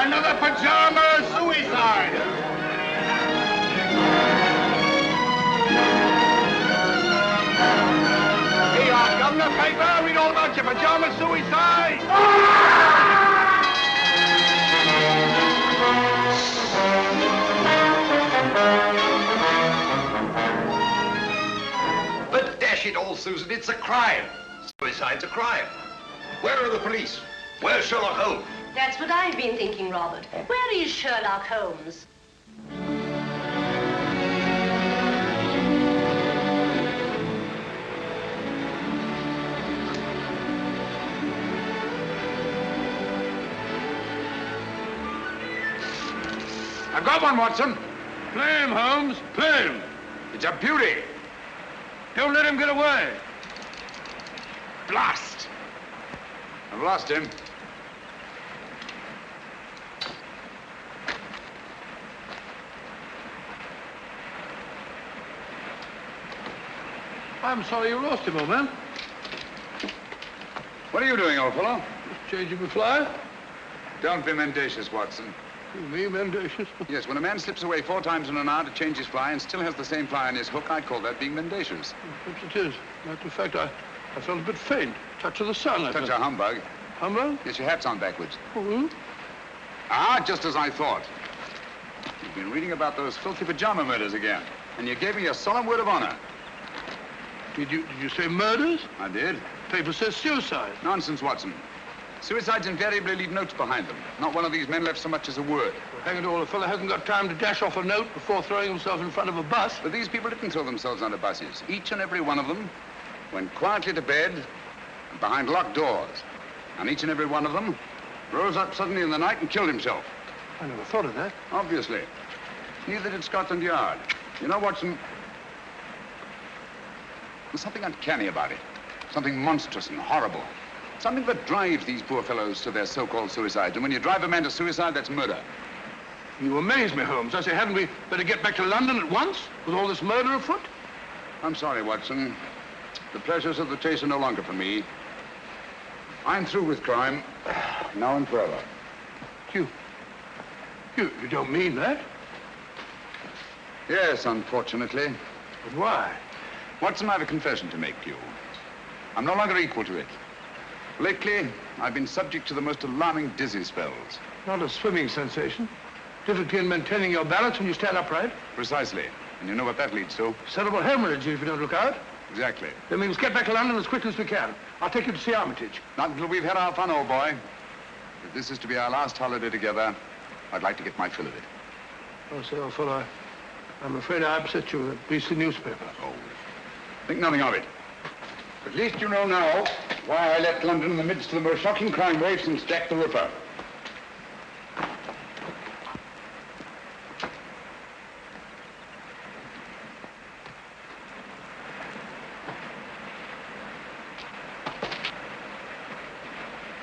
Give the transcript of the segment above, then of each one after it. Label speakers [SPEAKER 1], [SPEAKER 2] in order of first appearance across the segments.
[SPEAKER 1] Another pajama suicide! Here you are, Governor. Paper, read all about your pajama suicide!
[SPEAKER 2] But dash it all, Susan, it's a crime. Suicide's a crime. Where are the police? Where's Sherlock Holmes?
[SPEAKER 3] That's what I've been thinking, Robert. Where is Sherlock Holmes?
[SPEAKER 1] I've got one, Watson. Play him, Holmes. Play him. It's a beauty. Don't let him get away. Blast! I've lost him. I'm sorry you lost him, old man. What are you doing, old fellow? Just changing my fly. Don't be mendacious, Watson. Me, mendacious? Yes, when a man slips away 4 times in an hour to change his fly and still has the same fly on his hook, I call that being mendacious. Perhaps it is. Matter of fact, I felt a bit faint. Touch of the sun, I Touch of humbug. Humbug? Yes, your hat's on backwards. Oh, Ah, just as I thought. You've been reading about those filthy pajama murders again, and you gave me a solemn word of honor. Did you say murders? I did. Paper says suicide. Nonsense, Watson. Suicides invariably leave notes behind them. Not one of these men left so much as a word. Well, hang it all, a fellow hasn't got time to dash off a note before throwing himself in front of a bus. But these people didn't throw themselves under buses. Each and every one of them went quietly to bed and behind locked doors. And each and every one of them rose up suddenly in the night and killed himself. I never thought of that. Obviously. Neither did Scotland Yard. You know, Watson, there's something uncanny about it. Something monstrous and horrible. Something that drives these poor fellows to their so-called suicides. And when you drive a man to suicide, that's murder. You amaze me, Holmes. I say, hadn't we better get back to London at once with all this murder afoot? I'm sorry, Watson. The pleasures of the chase are no longer for me. I'm through with crime, now and forever. You don't mean that? Yes, unfortunately. But why? Watson, I have a confession to make to you. I'm no longer equal to it. Lately, I've been subject to the most alarming dizzy spells. Not a swimming sensation. Difficulty in maintaining your balance when you stand upright. Precisely. And you know what that leads to? Cerebral hemorrhage if you don't look out. Exactly. Then we must get back to London as quickly as we can. I'll take you to see Armitage. Not until we've had our fun, old boy. If this is to be our last holiday together, I'd like to get my fill of it. Oh, say, old fellow, I'm afraid I upset you with a beastly newspaper. Oh, think nothing of it. At least you know now why I left London in the midst of the most shocking crime wave since Jack the Ripper.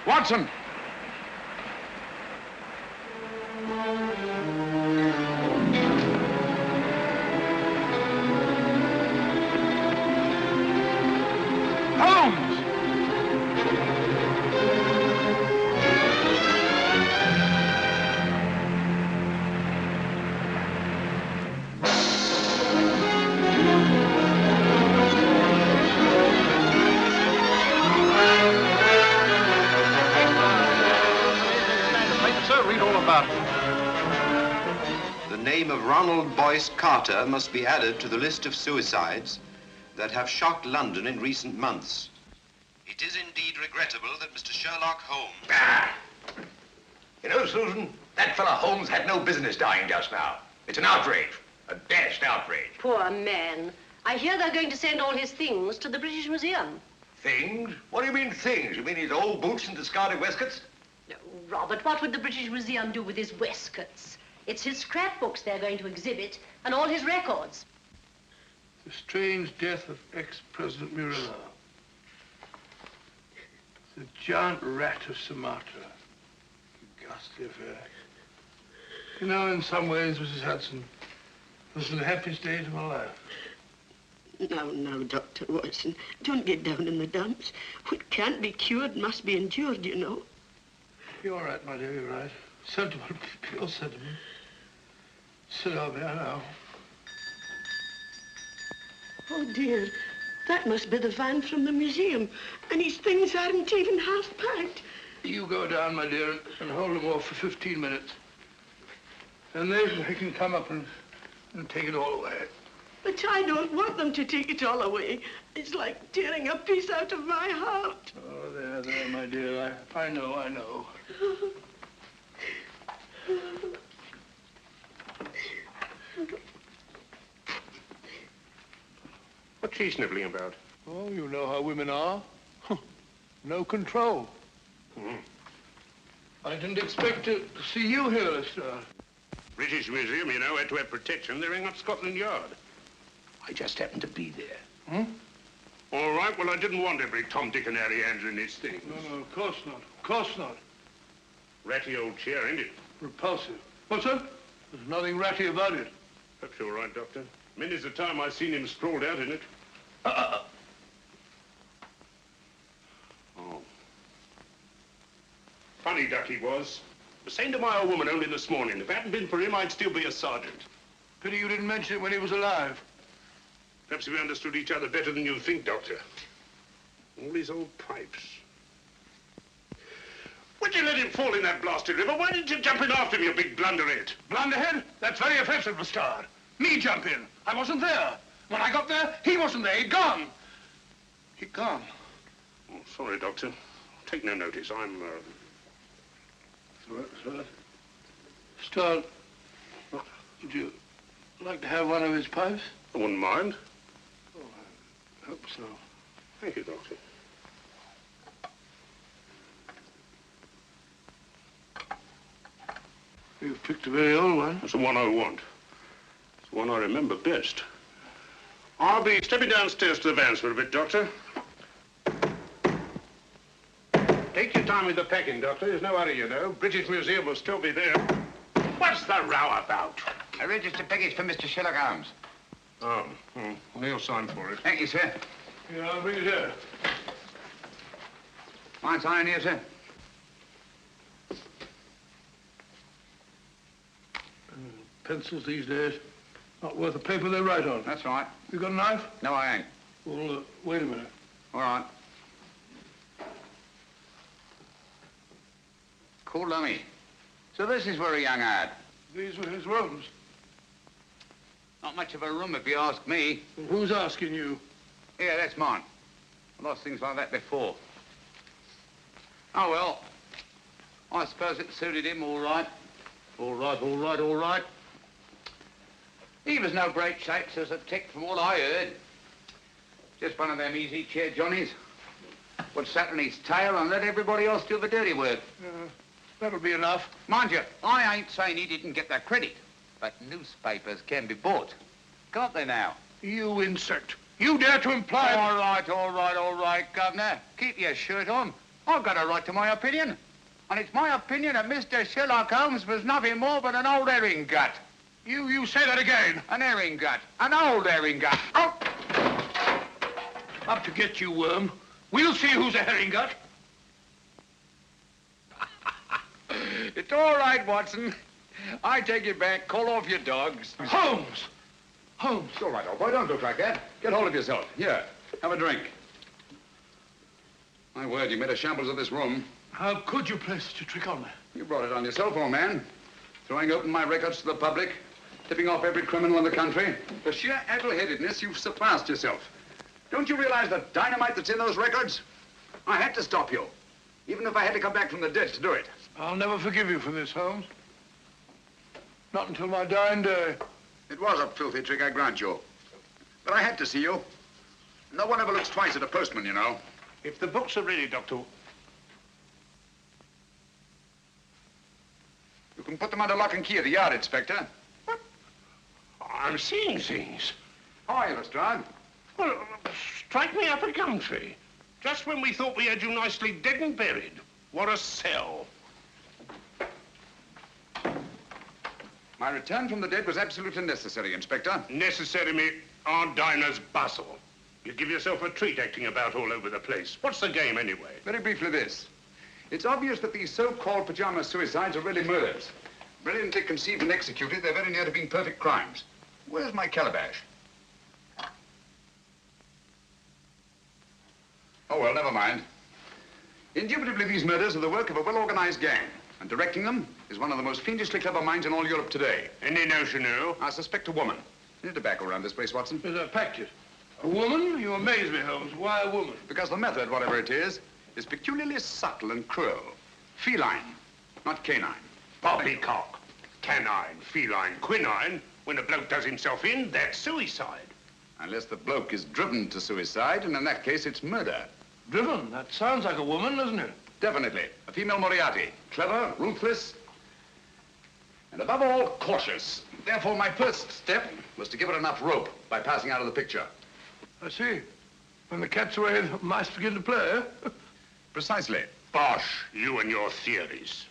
[SPEAKER 1] Watson!
[SPEAKER 4] Carter must be added to the list of suicides that have shocked London in recent months. It is indeed regrettable that Mr. Sherlock Holmes...
[SPEAKER 2] Ah! You know, Susan, that fellow Holmes had no business dying just now. It's an outrage, a dashed outrage.
[SPEAKER 3] Poor man. I hear they're going to send all his things to the British Museum.
[SPEAKER 2] Things? What do you mean things? You mean his old boots and discarded waistcoats?
[SPEAKER 3] No, Robert, what would the British Museum do with his waistcoats? It's his scrapbooks they're going to exhibit, and all his records. The strange death of ex-President Moriarty. The giant rat of Sumatra. A ghastly affair. You know, in some ways, Mrs. Hudson, this is the happiest days of my life.
[SPEAKER 5] No, Dr. Watson. Don't get down in the dumps. What can't be cured must be endured, you know.
[SPEAKER 3] You're right, my dear, you're right.
[SPEAKER 6] Sentiment, pure sentiment. Sit over there now.
[SPEAKER 5] Oh, dear. That must be the van from the museum. And his things aren't even half packed.
[SPEAKER 6] You go down, my dear, and hold them off for 15 minutes. And they can come up and take it all away.
[SPEAKER 5] But I don't want them to take it all away. It's like tearing a piece out of my heart.
[SPEAKER 6] Oh, there, my dear. I know.
[SPEAKER 2] What's she sniveling about?
[SPEAKER 6] Oh, you know how women are. No control. I didn't expect to see you here, Lestrade.
[SPEAKER 2] British Museum, you know, had to have protection. They're ringing up Scotland Yard. I just happened to be there. All right, well, I didn't want every Tom, Dick, and Harry handling his things.
[SPEAKER 6] No, of course not. Of course not.
[SPEAKER 2] Ratty old chair, ain't it?
[SPEAKER 6] Repulsive. What's that? There's nothing ratty about it.
[SPEAKER 2] Perhaps you're right, Doctor. Many's the time I've seen him sprawled out in it. Oh. Funny duck he was. The same to my old woman only this morning. If it hadn't been for him, I'd still be a sergeant.
[SPEAKER 6] Pity you didn't mention it when he was alive.
[SPEAKER 2] Perhaps we understood each other better than you think, Doctor. All these old pipes. Why'd you let him fall in that blasted river? Why didn't you jump in after him, you big blunderhead?
[SPEAKER 6] Blunderhead? That's very offensive, Lestrade. Me jump in. I wasn't there. When I got there, he wasn't there. He'd gone. He'd gone.
[SPEAKER 2] Oh, sorry, Doctor. Take no notice. I'm,
[SPEAKER 6] Lestrade, would you like to have one of his pipes?
[SPEAKER 2] I wouldn't mind.
[SPEAKER 6] Oh, I hope so.
[SPEAKER 2] Thank you, Doctor.
[SPEAKER 6] You've picked a very old one.
[SPEAKER 2] That's the one I want. It's the one I remember best. I'll be stepping downstairs to the vans for a bit, Doctor. Take your time with the packing, Doctor. There's no hurry, you know. British Museum will still be there. What's the row about?
[SPEAKER 1] A registered package for Mr. Sherlock Holmes.
[SPEAKER 2] Oh, well, he'll sign for it.
[SPEAKER 1] Thank you, sir.
[SPEAKER 6] Yeah, I'll bring it here.
[SPEAKER 1] Mind signing here, sir?
[SPEAKER 6] Pencils these days, not worth the paper they write on.
[SPEAKER 1] That's right.
[SPEAKER 6] You got a knife?
[SPEAKER 1] No, I ain't.
[SPEAKER 6] Well, wait a minute.
[SPEAKER 1] All right. Cool dummy. So this is where he hung out.
[SPEAKER 6] These were his rooms.
[SPEAKER 1] Not much of a room, if you ask me.
[SPEAKER 6] Well, who's asking you?
[SPEAKER 1] Yeah, that's mine. I lost things like that before. Oh, well. I suppose it suited him all right. All right. He was no great shakes as a tick from what I heard. Just one of them easy chair Johnnies. Would sat on his tail and let everybody else do the dirty work.
[SPEAKER 6] That'll be enough.
[SPEAKER 1] Mind you, I ain't saying he didn't get that credit, but newspapers can be bought. Can't they now?
[SPEAKER 6] You insect. You dare to imply...
[SPEAKER 1] All right, Governor. Keep your shirt on. I've got a right to my opinion. And it's my opinion that Mr. Sherlock Holmes was nothing more but an old herring gut.
[SPEAKER 6] You say that again.
[SPEAKER 1] An herring gut. An old herring gut. Oh!
[SPEAKER 6] Up to get you, worm. We'll see who's a herring gut.
[SPEAKER 1] It's all right, Watson. I take it back. Call off your dogs.
[SPEAKER 6] Holmes! Holmes.
[SPEAKER 1] It's all right, old boy. Don't look like that. Get hold of yourself. Here, have a drink. My word, you made a shambles of this room.
[SPEAKER 6] How could you play such a trick on me?
[SPEAKER 1] You brought it on yourself, old man. Throwing open my records to the public, tipping off every criminal in the country. For sheer addle-headedness, you've surpassed yourself. Don't you realize the dynamite that's in those records? I had to stop you, even if I had to come back from the dead to do it.
[SPEAKER 6] I'll never forgive you for this, Holmes. Not until my dying day.
[SPEAKER 1] It was a filthy trick, I grant you. But I had to see you. No one ever looks twice at a postman, you know.
[SPEAKER 2] If the books are ready, Doctor...
[SPEAKER 1] You can put them under lock and key at the yard, Inspector.
[SPEAKER 2] What? I'm seeing things.
[SPEAKER 1] How are you, Lestrade?
[SPEAKER 2] Well, strike me up a gum tree. Just when we thought we had you nicely dead and buried. What a sell.
[SPEAKER 1] My return from the dead was absolutely necessary, Inspector.
[SPEAKER 2] Necessary, me Aunt Dinah's bustle. You give yourself a treat acting about all over the place. What's the game, anyway?
[SPEAKER 1] Very briefly this. It's obvious that these so-called pajama suicides are really murders. Brilliantly conceived and executed, they're very near to being perfect crimes. Where's my calabash? Oh, well, never mind. Indubitably, these murders are the work of a well-organized gang, and directing them is one of the most fiendishly clever minds in all Europe today.
[SPEAKER 2] Any notion who?
[SPEAKER 1] I suspect a woman. Any tobacco around this place, Watson?
[SPEAKER 6] Yes, I packed it. A woman? You amaze me, Holmes. Why a woman?
[SPEAKER 1] Because the method, whatever it is peculiarly subtle and cruel. Feline, not canine.
[SPEAKER 2] Poppycock. Canine, feline, quinine. When a bloke does himself in, that's suicide.
[SPEAKER 1] Unless the bloke is driven to suicide, and in that case, it's murder.
[SPEAKER 6] Driven? That sounds like a woman, doesn't it?
[SPEAKER 1] Definitely. A female Moriarty. Clever, ruthless, and above all, cautious. Therefore, my first step was to give her enough rope by passing out of the picture.
[SPEAKER 6] I see. When the cat's away, the mice begin to play, eh?
[SPEAKER 1] Precisely.
[SPEAKER 2] Bosh, you and your theories.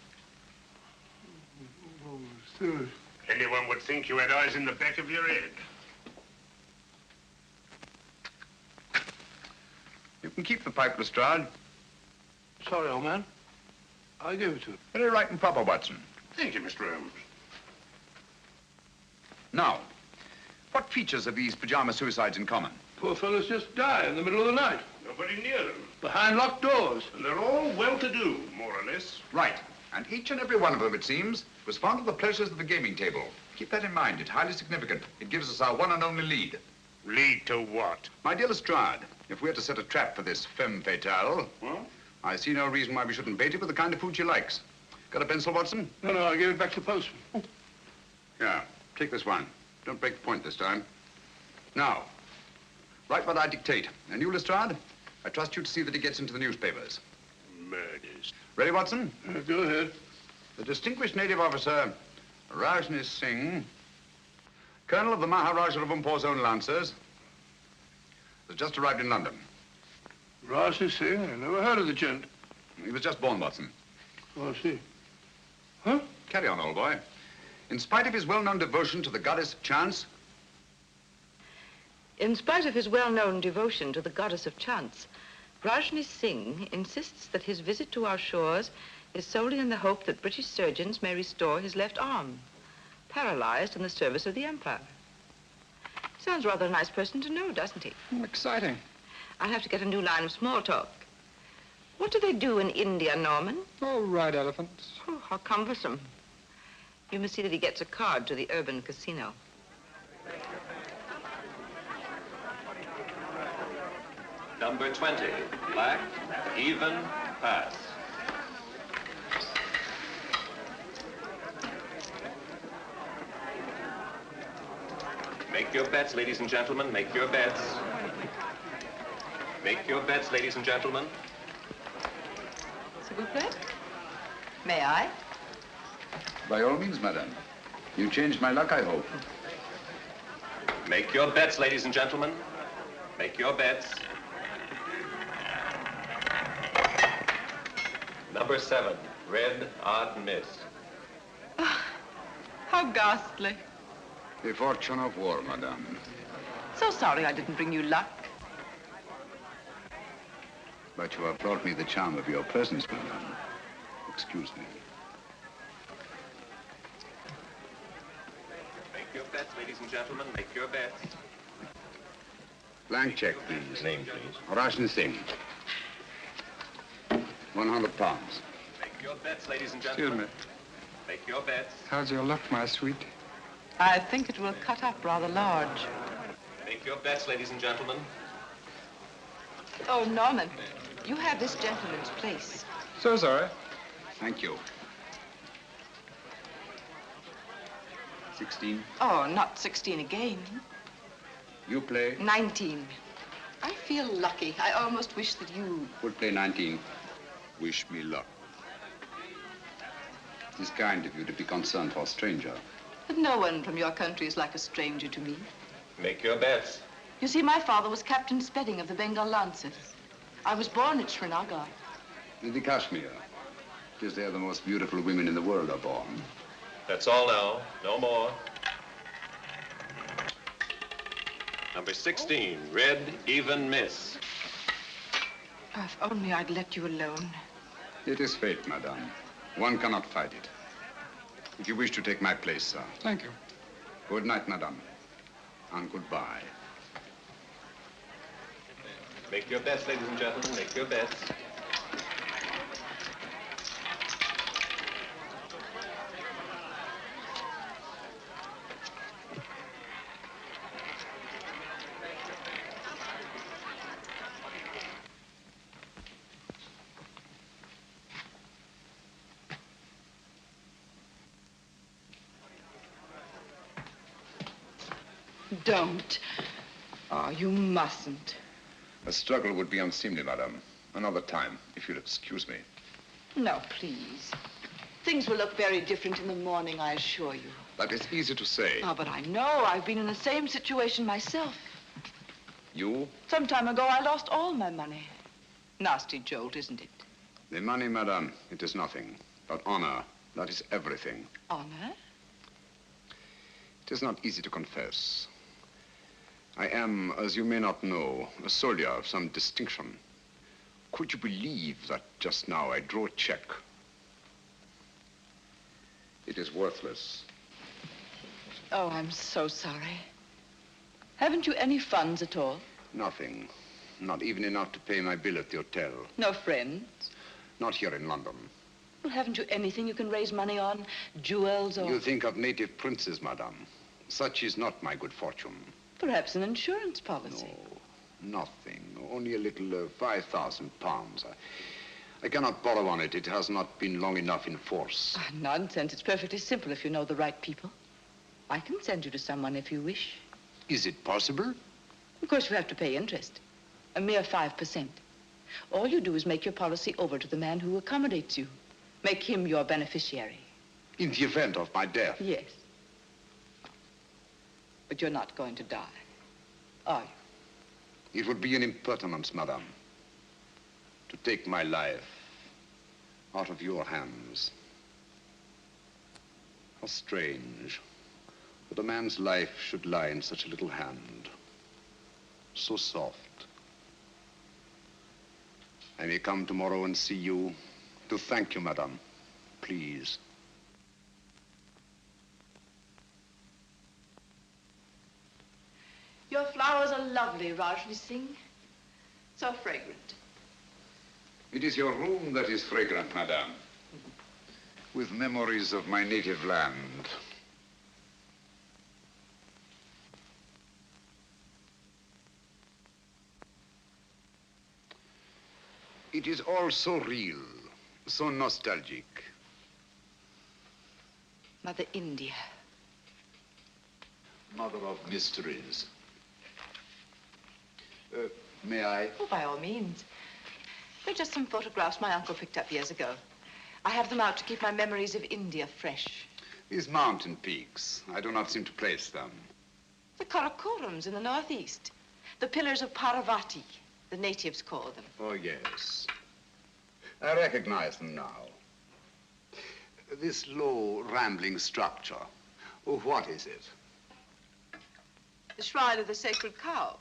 [SPEAKER 6] Oh, serious.
[SPEAKER 2] Anyone would think you had eyes in the back of your head.
[SPEAKER 1] You can keep the pipe, Lestrade.
[SPEAKER 6] Sorry, old man. I'll give it to you.
[SPEAKER 1] Very right and proper, Watson.
[SPEAKER 2] Thank you, Mr. Holmes.
[SPEAKER 1] Now, what features have these pajama suicides in common?
[SPEAKER 6] Poor fellows just die in the middle of the night.
[SPEAKER 2] Nobody near them.
[SPEAKER 6] Behind locked doors.
[SPEAKER 2] And they're all well-to-do, more or less.
[SPEAKER 1] Right. And each and every one of them, it seems, was fond of the pleasures of the gaming table. Keep that in mind. It's highly significant. It gives us our one and only lead.
[SPEAKER 2] Lead to what?
[SPEAKER 1] My dear Lestrade, if we're to set a trap for this femme fatale,
[SPEAKER 2] Well?
[SPEAKER 1] I see no reason why we shouldn't bait it with the kind of food she likes. Got a pencil, Watson?
[SPEAKER 6] No, I'll give it back to the postman.
[SPEAKER 1] Yeah, take this one. Don't break the point this time. Now, write what I dictate. And you, Lestrade, I trust you to see that it gets into the newspapers.
[SPEAKER 2] Murders.
[SPEAKER 1] Ready, Watson?
[SPEAKER 6] Go ahead.
[SPEAKER 1] The distinguished native officer, Rajni Singh, colonel of the Maharaja of Umpur's own Lancers, has just arrived in London.
[SPEAKER 6] Rajni Singh? I never heard of the gent.
[SPEAKER 1] He was just born, Watson.
[SPEAKER 6] Oh, I see. Huh?
[SPEAKER 1] Carry on, old boy. In spite of his well-known devotion to the goddess of chance,
[SPEAKER 7] In spite of his well-known devotion to the goddess of chance, Rajni Singh insists that his visit to our shores is solely in the hope that British surgeons may restore his left arm, paralyzed in the service of the Empire. Sounds rather a nice person to know, doesn't he?
[SPEAKER 8] Exciting.
[SPEAKER 7] I'll have to get a new line of small talk. What do they do in India, Norman?
[SPEAKER 8] Oh, ride elephants.
[SPEAKER 7] Oh, how cumbersome. You must see that he gets a card to the urban casino.
[SPEAKER 9] Number 20, black, even, pass. Make your bets, ladies and gentlemen, make your bets. Make your bets, ladies and gentlemen.
[SPEAKER 7] S'il vous plaît? May I?
[SPEAKER 1] by all means, madame. You changed my luck, I hope.
[SPEAKER 9] Make your bets, ladies and gentlemen. Make your bets. Number 7, red, odd miss.
[SPEAKER 7] How ghastly.
[SPEAKER 1] The fortune of war, madame.
[SPEAKER 7] So sorry I didn't bring you luck.
[SPEAKER 1] But you have brought me the charm of your presence, madame. Excuse me.
[SPEAKER 9] Make your bets, ladies and gentlemen. Make your bets.
[SPEAKER 1] Blank check, please.
[SPEAKER 9] Name, please.
[SPEAKER 1] Rajni Singh. 100 pounds.
[SPEAKER 9] Make your bets, ladies and gentlemen.
[SPEAKER 8] Excuse me.
[SPEAKER 9] Make your bets.
[SPEAKER 8] How's your luck, my sweet?
[SPEAKER 7] I think it will cut up rather large.
[SPEAKER 9] Make your bets, ladies and gentlemen.
[SPEAKER 7] Oh, Norman, you have this gentleman's place.
[SPEAKER 8] So sorry.
[SPEAKER 1] Thank you. 16.
[SPEAKER 7] Oh, not 16 again.
[SPEAKER 1] You play.
[SPEAKER 7] 19. I feel lucky. I almost wish that you...
[SPEAKER 1] Would play 19. Wish me luck. It is kind of you to be concerned for a stranger.
[SPEAKER 7] But no one from your country is like a stranger to me.
[SPEAKER 9] Make your bets.
[SPEAKER 7] You see, my father was Captain Spedding of the Bengal Lancers. I was born at Srinagar.
[SPEAKER 1] In the Kashmir. It is there the most beautiful women in the world are born.
[SPEAKER 9] That's all now. No more. Number 16, red, even miss.
[SPEAKER 7] Oh, if only I'd let you alone.
[SPEAKER 1] It is fate, madame. One cannot fight it. If you wish to take my place, sir.
[SPEAKER 8] Thank you.
[SPEAKER 1] Good night, madame. And goodbye.
[SPEAKER 9] Make your bets, ladies and gentlemen. Make your bets.
[SPEAKER 7] Don't. Oh, you mustn't.
[SPEAKER 1] A struggle would be unseemly, madame. Another time, if you'll excuse me.
[SPEAKER 7] No, please. Things will look very different in the morning, I assure you.
[SPEAKER 1] That is easy to say.
[SPEAKER 7] Oh, but I know. I've been in the same situation myself.
[SPEAKER 1] You?
[SPEAKER 7] Some time ago, I lost all my money. Nasty jolt, isn't it?
[SPEAKER 1] The money, madame, it is nothing. But honor, that is everything.
[SPEAKER 7] Honor?
[SPEAKER 1] It is not easy to confess. I am, as you may not know, a soldier of some distinction. Could you believe that just now I drew a check? It is worthless.
[SPEAKER 7] Oh, I'm so sorry. Haven't you any funds at all?
[SPEAKER 1] Nothing. Not even enough to pay my bill at the hotel.
[SPEAKER 7] No friends?
[SPEAKER 1] Not here in London.
[SPEAKER 7] Well, haven't you anything you can raise money on? Jewels or...
[SPEAKER 1] You think of native princes, madame. Such is not my good fortune.
[SPEAKER 7] Perhaps an insurance policy.
[SPEAKER 1] No, nothing. Only a little 5,000 pounds. I cannot borrow on it. It has not been long enough in force.
[SPEAKER 7] Ah, nonsense. It's perfectly simple if you know the right people. I can send you to someone if you wish.
[SPEAKER 1] Is it possible?
[SPEAKER 7] Of course, you have to pay interest. A mere 5%. All you do is make your policy over to the man who accommodates you. Make him your beneficiary.
[SPEAKER 1] In the event of my death?
[SPEAKER 7] Yes. But you're not going to die, are you?
[SPEAKER 1] It would be an impertinence, madame, to take my life out of your hands. How strange that a man's life should lie in such a little hand. So soft. I may come tomorrow and see you to thank you, madame. Please.
[SPEAKER 7] Your flowers are lovely, Rajni Singh. So fragrant.
[SPEAKER 1] It is your room that is fragrant, madame. With memories of my native land. It is all so real, so nostalgic.
[SPEAKER 7] Mother India.
[SPEAKER 1] Mother of mysteries. May I?
[SPEAKER 7] Oh, by all means. They're just some photographs my uncle picked up years ago. I have them out to keep my memories of India fresh.
[SPEAKER 1] These mountain peaks, I do not seem to place them.
[SPEAKER 7] The Karakorams in the northeast. The pillars of Parvati, the natives call them.
[SPEAKER 1] Oh, yes. I recognize them now. This low, rambling structure, oh, what is it?
[SPEAKER 7] The shrine of the sacred cow.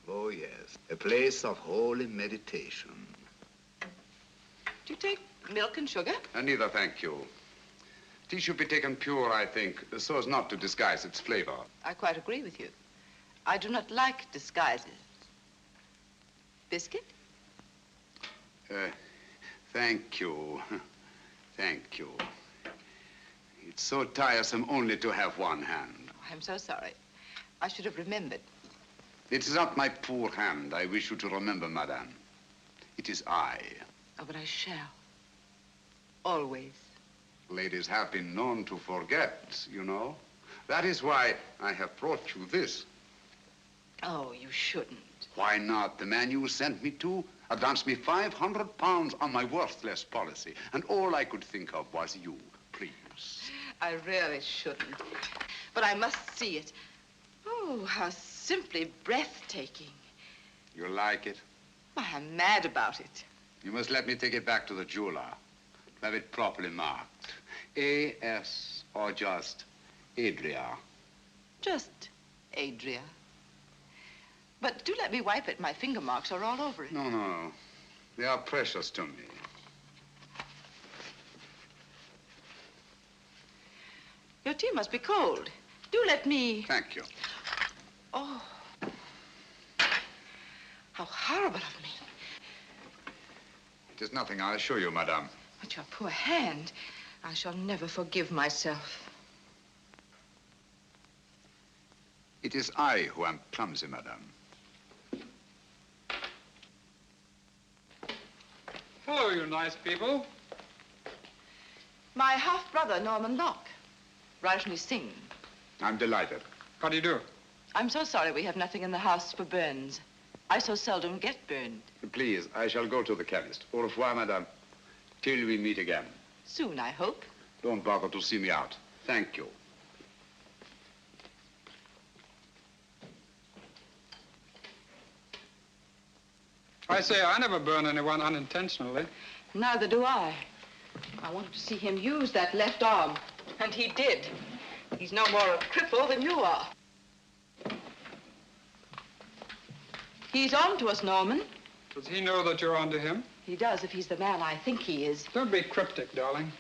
[SPEAKER 1] Oh, yes. A place of holy meditation.
[SPEAKER 7] Do you take milk and sugar?
[SPEAKER 1] Neither, thank you. Tea should be taken pure, I think, so as not to disguise its flavor.
[SPEAKER 7] I quite agree with you. I do not like disguises. Biscuit?
[SPEAKER 1] Thank you. Thank you. It's so tiresome only to have one hand.
[SPEAKER 7] I'm so sorry. I should have remembered.
[SPEAKER 1] It is not my poor hand I wish you to remember, madame. It is I.
[SPEAKER 7] Oh, but I shall. Always.
[SPEAKER 1] Ladies have been known to forget, you know. That is why I have brought you this.
[SPEAKER 7] Oh, you shouldn't.
[SPEAKER 1] Why not? The man you sent me to advanced me 500 pounds on my worthless policy, and all I could think of was you. Please.
[SPEAKER 7] I really shouldn't. But I must see it. Oh, how simply breathtaking.
[SPEAKER 1] You like it?
[SPEAKER 7] Why, I'm mad about it.
[SPEAKER 1] You must let me take it back to the jeweler to have it properly marked. A.S. or just Adria.
[SPEAKER 7] Just Adria. But do let me wipe it. My finger marks are all over it.
[SPEAKER 1] No, no. They are precious to me.
[SPEAKER 7] Your tea must be cold. Do let me...
[SPEAKER 1] Thank you.
[SPEAKER 7] Oh. How horrible of me.
[SPEAKER 1] It is nothing, I assure you, madame.
[SPEAKER 7] But your poor hand. I shall never forgive myself.
[SPEAKER 1] It is I who am clumsy, madame.
[SPEAKER 8] Hello, you nice people.
[SPEAKER 7] My half-brother, Norman Locke. Rajni Singh.
[SPEAKER 1] I'm delighted.
[SPEAKER 8] How do you do?
[SPEAKER 7] I'm so sorry we have nothing in the house for burns. I so seldom get burned.
[SPEAKER 1] Please, I shall go to the chemist. Au revoir, madame. Till we meet again.
[SPEAKER 7] Soon, I hope.
[SPEAKER 1] Don't bother to see me out. Thank you.
[SPEAKER 8] I say I never burn anyone unintentionally.
[SPEAKER 7] Neither do I. I wanted to see him use that left arm, and he did. He's no more a cripple than you are. He's on to us, Norman.
[SPEAKER 8] Does he know that you're onto him?
[SPEAKER 7] He does, if he's the man I think he is.
[SPEAKER 8] Don't be cryptic, darling.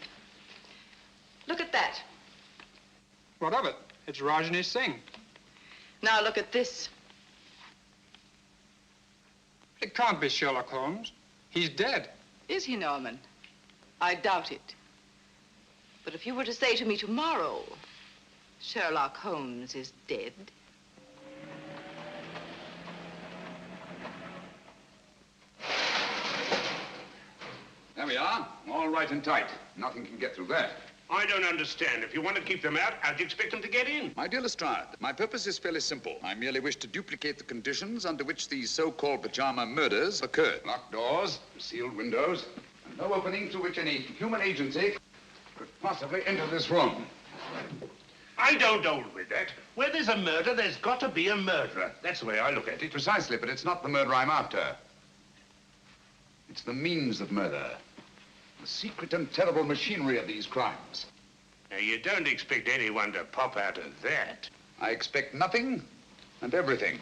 [SPEAKER 7] Look at that.
[SPEAKER 8] What of it? It's Rajni Singh.
[SPEAKER 7] Now look at this.
[SPEAKER 8] It can't be Sherlock Holmes. He's dead.
[SPEAKER 7] Is he, Norman? I doubt it. But if you were to say to me tomorrow, Sherlock Holmes is dead.
[SPEAKER 1] There we are. All right and tight. Nothing can get through that.
[SPEAKER 2] I don't understand. If you want to keep them out, how'd you expect them to get in?
[SPEAKER 1] My dear Lestrade, my purpose is fairly simple. I merely wish to duplicate the conditions under which these so-called pajama murders occurred. Locked doors, sealed windows, and no opening through which any human agency could possibly enter this room.
[SPEAKER 2] I don't hold with that. Where there's a murder, there's got to be a murderer. That's the way I look at it.
[SPEAKER 1] Precisely, but it's not the murder I'm after. It's the means of murder. The secret and terrible machinery of these crimes.
[SPEAKER 2] Now, you don't expect anyone to pop out of that.
[SPEAKER 1] I expect nothing and everything.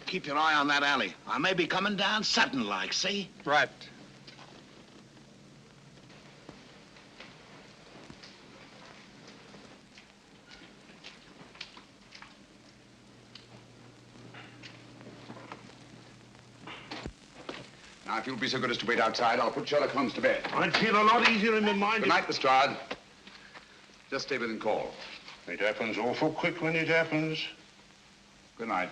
[SPEAKER 6] Keep your eye on that alley. I may be coming down sudden-like, see?
[SPEAKER 8] Right.
[SPEAKER 1] Now, if you'll be so good as to wait outside, I'll put Sherlock Holmes to bed.
[SPEAKER 2] I'd feel a lot easier in my mind.
[SPEAKER 1] Good night, Lestrade. Just stay within call.
[SPEAKER 2] It happens awful quick when it happens.
[SPEAKER 1] Good night.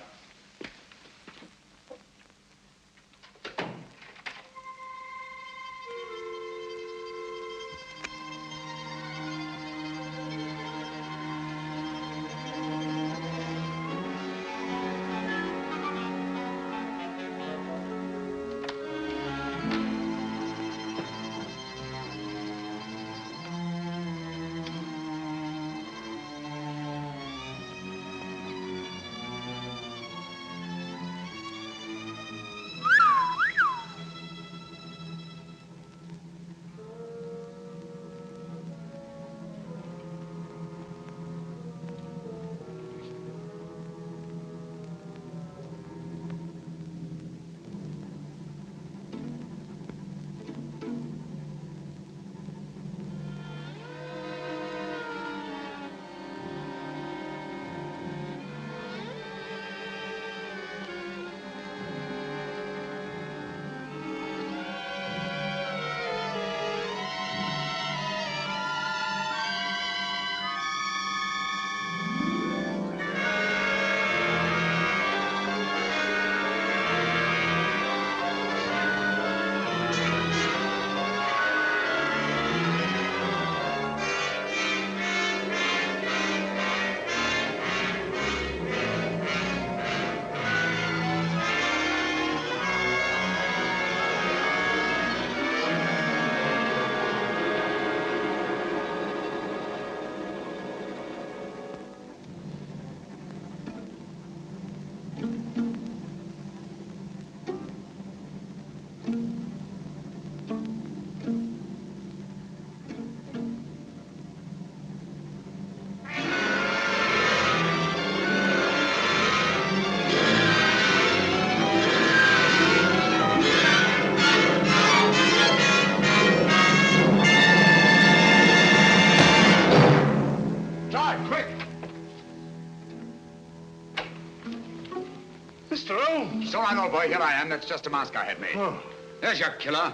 [SPEAKER 1] It's all right, old boy. Here I am. That's just a mask I had made.
[SPEAKER 6] Oh.
[SPEAKER 1] There's your killer.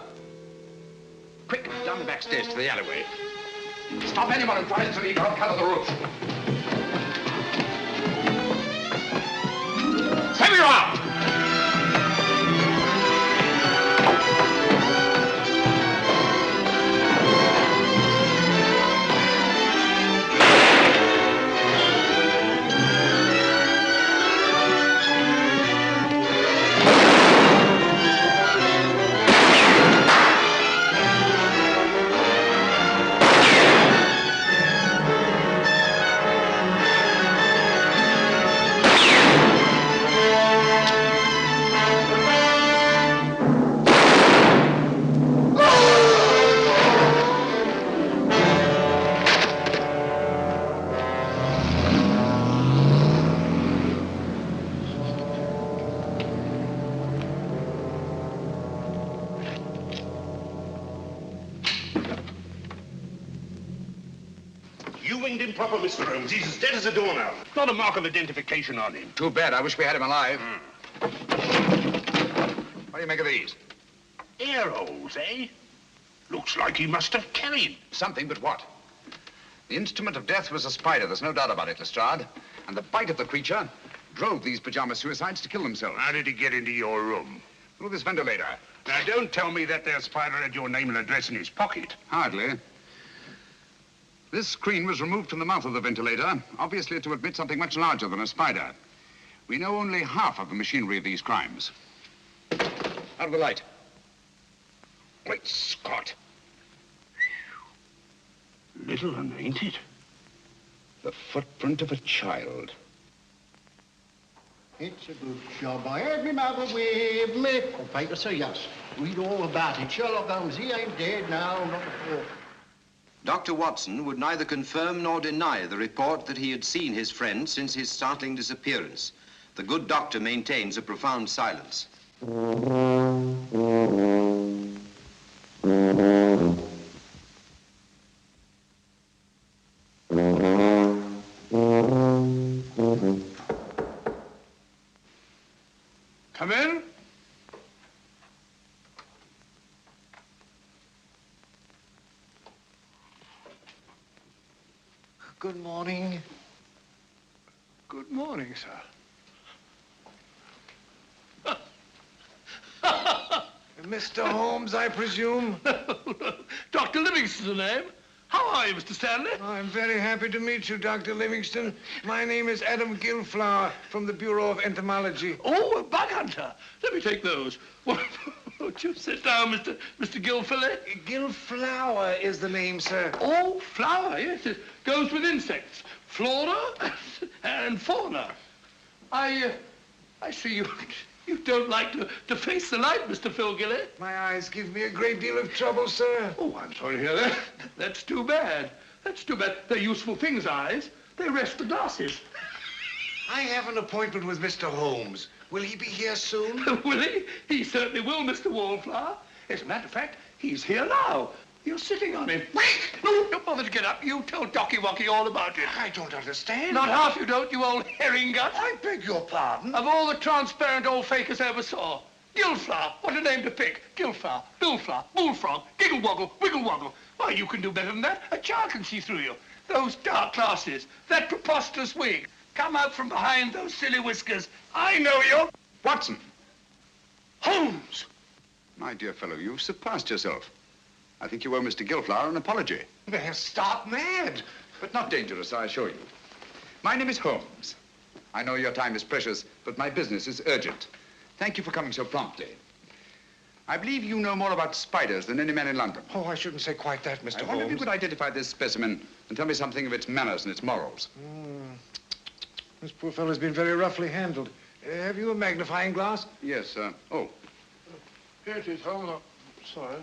[SPEAKER 1] Quick, down the back stairs to the alleyway. Stop anyone who tries to leave. I'll cover the roof. Save you out!
[SPEAKER 2] You winged him proper, Mr. Holmes. He's as dead as a doornail. Not a mark of identification on him.
[SPEAKER 1] Too bad. I wish we had him alive. What do you make of these?
[SPEAKER 2] Air holes, eh? Looks like he must have carried.
[SPEAKER 1] Something, but what? The instrument of death was a spider. There's no doubt about it, Lestrade. And the bite of the creature drove these pajama suicides to kill themselves.
[SPEAKER 2] How did he get into your room?
[SPEAKER 1] Through this ventilator.
[SPEAKER 2] Now, don't tell me that there spider had your name and address in his pocket.
[SPEAKER 1] Hardly. This screen was removed from the mouth of the ventilator, obviously to admit something much larger than a spider. We know only half of the machinery of these crimes. Out of the light.
[SPEAKER 2] Great Scott. Little one, ain't it?
[SPEAKER 1] The footprint of a child.
[SPEAKER 10] It's a good job. I had my mother with me. On paper, sir, yes. Read all about it. Sherlock Holmes, he ain't dead now, not at all.
[SPEAKER 4] Dr. Watson would neither confirm nor deny the report that he had seen his friend since his startling disappearance. The good doctor maintains a profound silence.
[SPEAKER 6] Come in.
[SPEAKER 10] Good morning.
[SPEAKER 6] Good morning, sir.
[SPEAKER 11] Mr. Holmes, I presume?
[SPEAKER 6] Dr. Livingston's the name. How are you, Mr. Stanley?
[SPEAKER 11] I'm very happy to meet you, Dr. Livingston. My name is Adam Gilflower from the Bureau of Entomology.
[SPEAKER 6] Oh, a bug hunter. Let me take those. Won't you sit down, Mr. Gilfillet?
[SPEAKER 11] Gilflower is the name, sir.
[SPEAKER 6] Oh, flower, yes. It goes with insects. Flora and fauna. I see you don't like to face the light, Mr. Philgilly.
[SPEAKER 11] My eyes give me a great deal of trouble, sir.
[SPEAKER 6] Oh, I'm sorry to hear that. That's too bad. That's too bad. They're useful things, eyes. They rest the glasses.
[SPEAKER 11] I have an appointment with Mr. Holmes. Will he be here soon?
[SPEAKER 6] Will he? He certainly will, Mr. Wallflower. As a matter of fact, he's here now. You're sitting on him. Wait! No, don't bother to get up. You tell Docky Wocky all about it.
[SPEAKER 11] I don't understand.
[SPEAKER 6] Not half you don't, you old herring gut.
[SPEAKER 11] I beg your pardon.
[SPEAKER 6] Of all the transparent old fakers I ever saw. Gillflower, what a name to pick. Gillflower, Billflower, Bullfrog, Giggle Woggle, Wiggle Woggle. Why, you can do better than that. A child can see through you. Those dark glasses, that preposterous wig. Come out from behind those silly whiskers. I know you.
[SPEAKER 1] Watson!
[SPEAKER 6] Holmes!
[SPEAKER 1] My dear fellow, you've surpassed yourself. I think you owe Mr. Gilflower an apology.
[SPEAKER 11] They're stark mad.
[SPEAKER 1] But not dangerous, I assure you. My name is Holmes. I know your time is precious, but my business is urgent. Thank you for coming so promptly. I believe you know more about spiders than any man in London.
[SPEAKER 11] Oh, I shouldn't say quite that, Mr.
[SPEAKER 1] I wonder if you
[SPEAKER 11] Holmes.
[SPEAKER 1] could identify this specimen and tell me something of its manners and its morals.
[SPEAKER 11] This poor fellow's been very roughly handled. Have you a magnifying glass?
[SPEAKER 1] Yes, oh.
[SPEAKER 6] Here it is, Holmes. Sorry.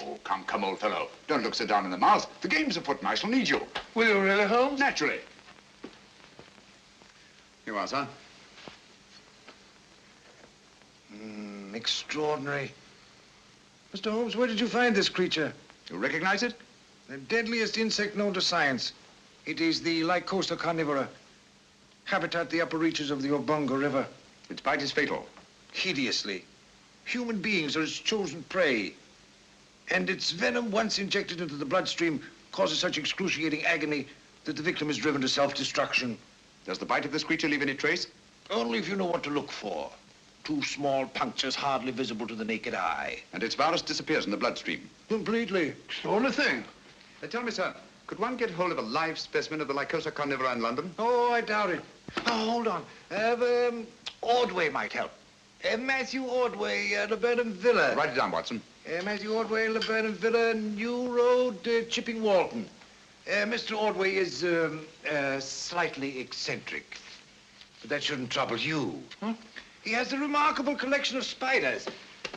[SPEAKER 1] Oh, come, old fellow. Don't look so down in the mouth. The game's afoot and I shall need you.
[SPEAKER 6] Will you really, Holmes?
[SPEAKER 1] Naturally. Here you are, sir.
[SPEAKER 11] Extraordinary. Mr. Holmes, where did you find this creature?
[SPEAKER 1] You recognize it?
[SPEAKER 11] The deadliest insect known to science. It is the Lycosa carnivora. Habitat the upper reaches of the Obonga River.
[SPEAKER 1] Its bite is fatal.
[SPEAKER 11] hideously. Human beings are its chosen prey. And its venom, once injected into the bloodstream, causes such excruciating agony that the victim is driven to self-destruction.
[SPEAKER 1] Does the bite of this creature leave any trace?
[SPEAKER 11] Only if you know what to look for. 2 small punctures hardly visible to the naked eye.
[SPEAKER 1] And its virus disappears in the bloodstream?
[SPEAKER 11] Completely.
[SPEAKER 6] It's the only thing.
[SPEAKER 1] Tell me, sir, could one get hold of a live specimen of the Lycosa carnivora in London?
[SPEAKER 11] Oh, I doubt it. Oh, hold on. Ordway might help. Matthew Ordway, Laburnum Villa.
[SPEAKER 1] Write it down, Watson.
[SPEAKER 11] Matthew Ordway, Laburnum Villa, New Road, Chipping Walton. Mr. Ordway is slightly eccentric. But that shouldn't trouble you. Huh? He has a remarkable collection of spiders.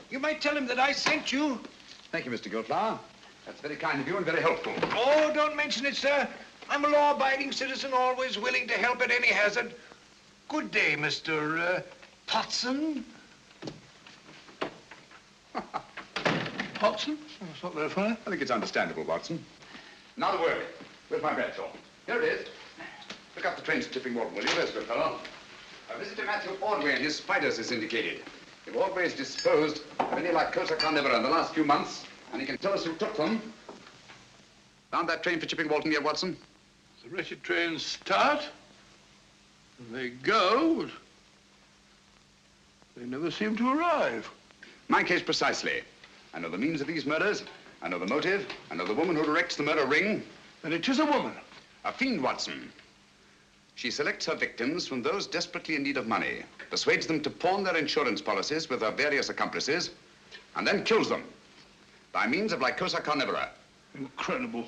[SPEAKER 11] You might tell him that I sent you.
[SPEAKER 1] Thank you, Mr. Gilflower. That's very kind of you and very helpful.
[SPEAKER 11] Oh, don't mention it, sir. I'm a law-abiding citizen, always willing to help at any hazard. Good day, Mr. Potson.
[SPEAKER 6] Watson? That's not very funny.
[SPEAKER 1] I think it's understandable, Watson. Now the word. Where's my bed, Saul? Here it is. Look up the trains to Chipping Walton, will you? There's good fellow. A visit to Matthew Ordway and his spiders is indicated. If Ordway's disposed of any Lycosa carnivora in the last few months, and he can tell us who took them. Found that train for Chipping Walton yet, Watson?
[SPEAKER 6] The wretched trains start, and they go, but they never seem to arrive.
[SPEAKER 1] My case precisely. I know the means of these murders. I know the motive. I know the woman who directs the murder ring.
[SPEAKER 6] And it is a woman.
[SPEAKER 1] A fiend, Watson. She selects her victims from those desperately in need of money, persuades them to pawn their insurance policies with her various accomplices, and then kills them by means of Lycosa carnivora.
[SPEAKER 6] Incredible.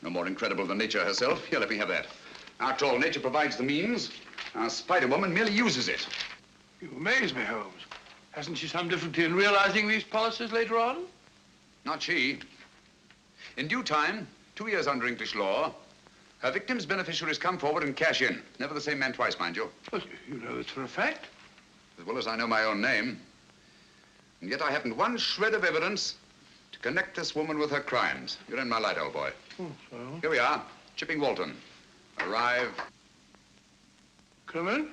[SPEAKER 1] No more incredible than nature herself. Here, let me have that. After all, nature provides the means. Our Spider-Woman merely uses it.
[SPEAKER 6] You amaze me, Holmes. Hasn't she some difficulty in realizing these policies later on?
[SPEAKER 1] Not she. In due time, 2 years under English law, her victims' beneficiaries come forward and cash in. Never the same man twice, mind you.
[SPEAKER 6] But you know this for a fact.
[SPEAKER 1] As well as I know my own name. And yet I haven't one shred of evidence to connect this woman with her crimes. You're in my light, old boy.
[SPEAKER 6] Oh, so?
[SPEAKER 1] Here we are, Chipping Walton. Arrive.
[SPEAKER 6] Come in.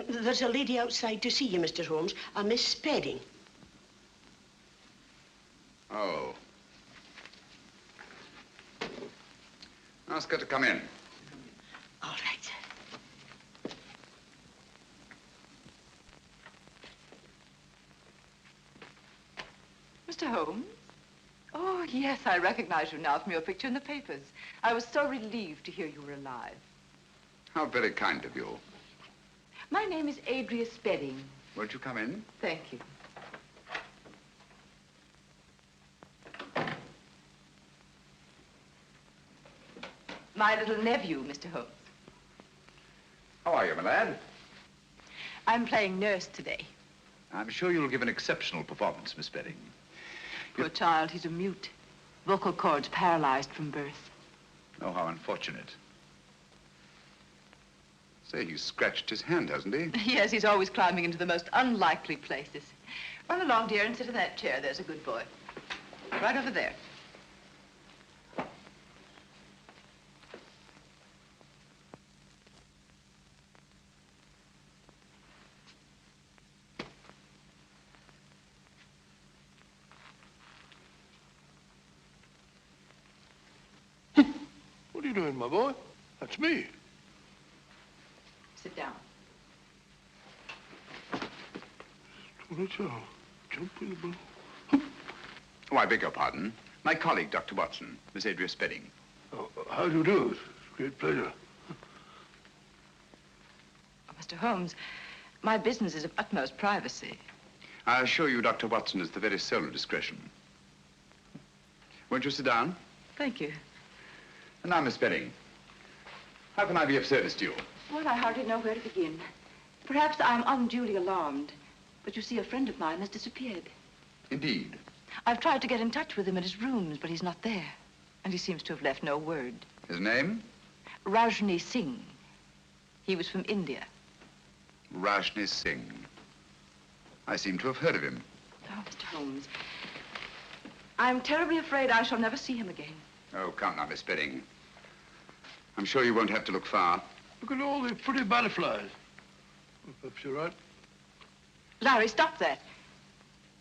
[SPEAKER 5] There's a lady outside to see you, Mr. Holmes, a Miss Spedding.
[SPEAKER 1] Oh. Ask her to come in.
[SPEAKER 5] All right.
[SPEAKER 7] Mr. Holmes? Oh, yes, I recognize you now from your picture in the papers. I was so relieved to hear you were alive.
[SPEAKER 1] How very kind of you.
[SPEAKER 7] My name is Adria Spedding.
[SPEAKER 1] Won't you come in?
[SPEAKER 7] Thank you. My little nephew, Mr. Holmes.
[SPEAKER 1] How are you, my lad?
[SPEAKER 7] I'm playing nurse today.
[SPEAKER 1] I'm sure you'll give an exceptional performance, Miss Spedding.
[SPEAKER 7] Poor child, he's a mute. Vocal cords paralyzed from birth.
[SPEAKER 1] Oh, how unfortunate. Say, he's scratched his hand, hasn't he?
[SPEAKER 7] Yes, he's always climbing into the most unlikely places. Run along, dear, and sit in that chair. There's a good boy. Right over there.
[SPEAKER 6] What are you doing, my boy? That's me.
[SPEAKER 7] Sit down.
[SPEAKER 6] Jump in the balloon.
[SPEAKER 1] Oh, I beg your pardon. My colleague, Dr. Watson, Miss Adria Spedding.
[SPEAKER 6] Oh, how do you do? It's a great pleasure.
[SPEAKER 7] Oh, Mr. Holmes, my business is of utmost privacy.
[SPEAKER 1] I assure you, Dr. Watson is the very soul of discretion. Won't you sit down?
[SPEAKER 7] Thank you.
[SPEAKER 1] And now, Miss Spedding, how can I be of service to you?
[SPEAKER 7] Well, I hardly know where to begin. Perhaps I'm unduly alarmed, but you see, a friend of mine has disappeared.
[SPEAKER 1] Indeed.
[SPEAKER 7] I've tried to get in touch with him at his rooms, but he's not there. And he seems to have left no word.
[SPEAKER 1] His name?
[SPEAKER 7] Rajni Singh. He was from India.
[SPEAKER 1] Rajni Singh. I seem to have heard of him.
[SPEAKER 7] Oh, Mr. Holmes, I'm terribly afraid I shall never see him again.
[SPEAKER 1] Oh, come now, Miss Spedding. I'm sure you won't have to look far.
[SPEAKER 6] Look at all the pretty butterflies. Perhaps you're right.
[SPEAKER 7] Larry, stop that.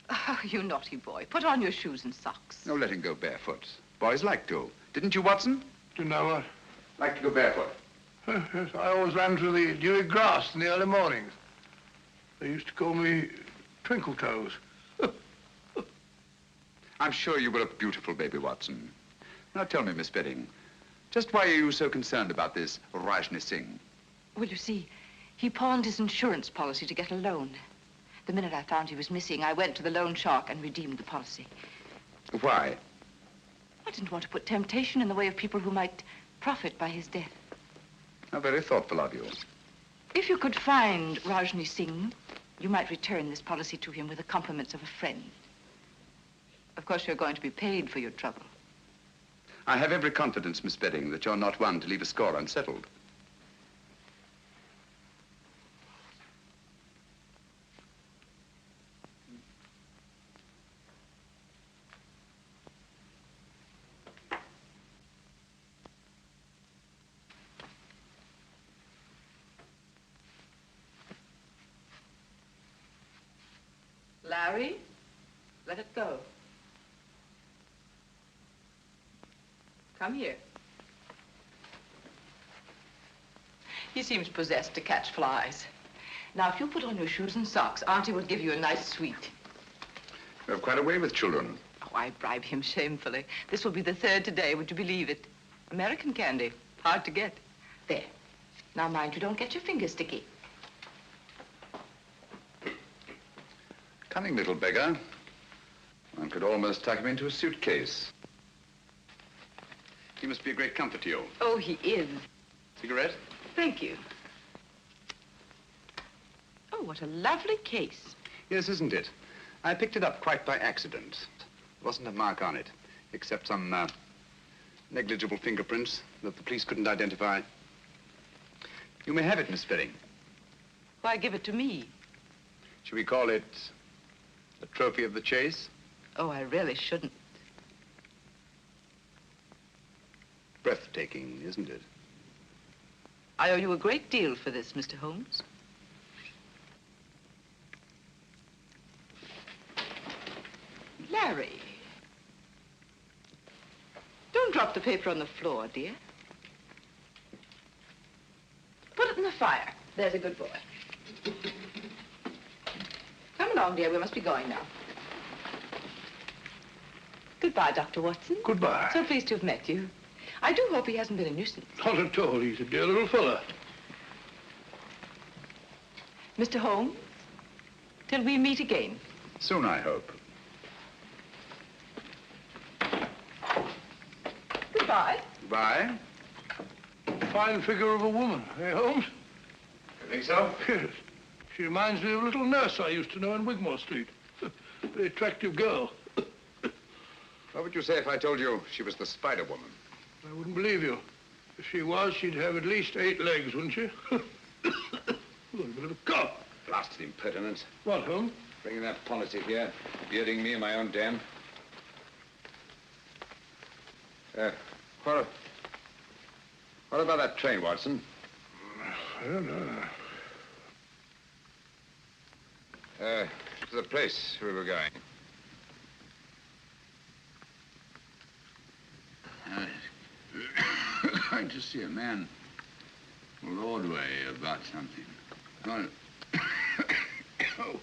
[SPEAKER 7] Oh, you naughty boy. Put on your shoes and socks.
[SPEAKER 1] No letting go barefoot. Boys like to. Didn't you, Watson?
[SPEAKER 6] Didn't I what?
[SPEAKER 1] Like to go barefoot.
[SPEAKER 6] Yes, I always ran through the dewy grass in the early mornings. They used to call me Twinkle Toes.
[SPEAKER 1] I'm sure you were a beautiful baby, Watson. Now tell me, Miss Bedding, just why are you so concerned about this Rajni Singh?
[SPEAKER 7] Well, you see, he pawned his insurance policy to get a loan. The minute I found he was missing, I went to the loan shark and redeemed the policy.
[SPEAKER 1] Why?
[SPEAKER 7] I didn't want to put temptation in the way of people who might profit by his death.
[SPEAKER 1] How very thoughtful of you.
[SPEAKER 7] If you could find Rajni Singh, you might return this policy to him with the compliments of a friend. Of course, you're going to be paid for your trouble.
[SPEAKER 1] I have every confidence, Miss Bedding, that you're not one to leave a score unsettled.
[SPEAKER 7] Larry, let it go. Come here. He seems possessed to catch flies. Now, if you put on your shoes and socks, Auntie will give you a nice sweet.
[SPEAKER 1] You have quite a way with children.
[SPEAKER 7] Oh, I bribe him shamefully. This will be the third today, would you believe it? American candy, hard to get. There. Now, mind you don't get your fingers sticky.
[SPEAKER 1] Cunning little beggar. One could almost tuck him into a suitcase. He must be a great comfort to you.
[SPEAKER 7] Oh, he is.
[SPEAKER 1] Cigarette?
[SPEAKER 7] Thank you. Oh, what a lovely case.
[SPEAKER 1] Yes, isn't it? I picked it up quite by accident. There wasn't a mark on it, except some negligible fingerprints that the police couldn't identify. You may have it, Miss Bedding.
[SPEAKER 7] Why give it to me?
[SPEAKER 1] Should we call it a trophy of the chase?
[SPEAKER 7] Oh, I really shouldn't.
[SPEAKER 1] Breathtaking, isn't it?
[SPEAKER 7] I owe you a great deal for this, Mr. Holmes. Larry. Don't drop the paper on the floor, dear. Put it in the fire. There's a good boy. Come along, dear. We must be going now. Goodbye, Dr. Watson.
[SPEAKER 6] Goodbye.
[SPEAKER 7] So pleased to have met you. I do hope he hasn't been a nuisance.
[SPEAKER 6] Not at all. He's a dear little fella.
[SPEAKER 7] Mr. Holmes, till we meet again.
[SPEAKER 1] Soon, I hope.
[SPEAKER 7] Goodbye.
[SPEAKER 1] Goodbye.
[SPEAKER 6] Fine figure of a woman, eh, Holmes?
[SPEAKER 1] You think so?
[SPEAKER 6] Yes. She reminds me of a little nurse I used to know in Wigmore Street. Very attractive girl.
[SPEAKER 1] What would you say if I told you she was the Spider Woman?
[SPEAKER 6] I wouldn't believe you. If she was, she'd have at least 8 legs, wouldn't she? A bit of a cough.
[SPEAKER 1] Blasted impertinence.
[SPEAKER 6] What, Holmes?
[SPEAKER 1] Bringing that policy here, bearding me in my own den. What about that train, Watson?
[SPEAKER 6] I don't know.
[SPEAKER 1] To the place we were going. Going to see a man called Ordway about something. Oh.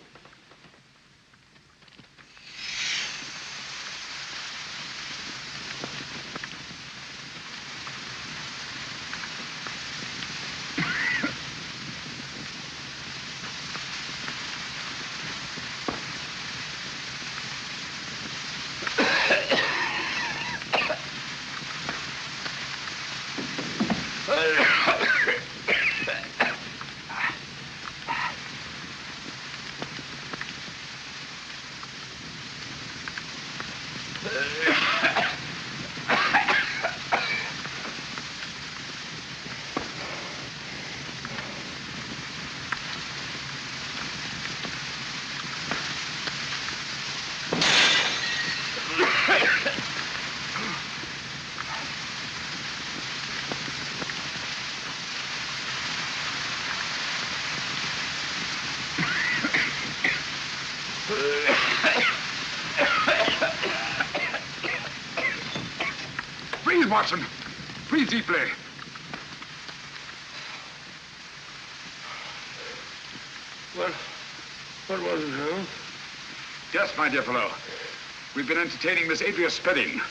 [SPEAKER 1] Watson. Breathe deeply.
[SPEAKER 6] What was it, Holmes?
[SPEAKER 1] Yes, my dear fellow. We've been entertaining Miss Adria Spedding.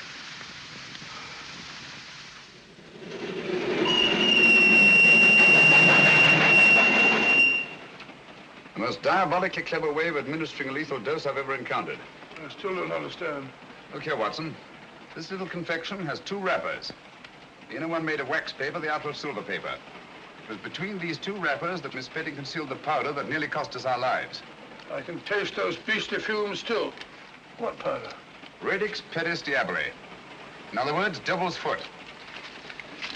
[SPEAKER 1] The most diabolically clever way of administering a lethal dose I've ever encountered.
[SPEAKER 6] I still don't understand.
[SPEAKER 1] Look here, Watson. This little confection has two wrappers. The inner one made of wax paper, the outer of silver paper. It was between these two wrappers that Miss Spedding concealed the powder that nearly cost us our lives.
[SPEAKER 6] I can taste those beastly fumes still. What powder?
[SPEAKER 1] Radix pedis diaboli. In other words, devil's foot.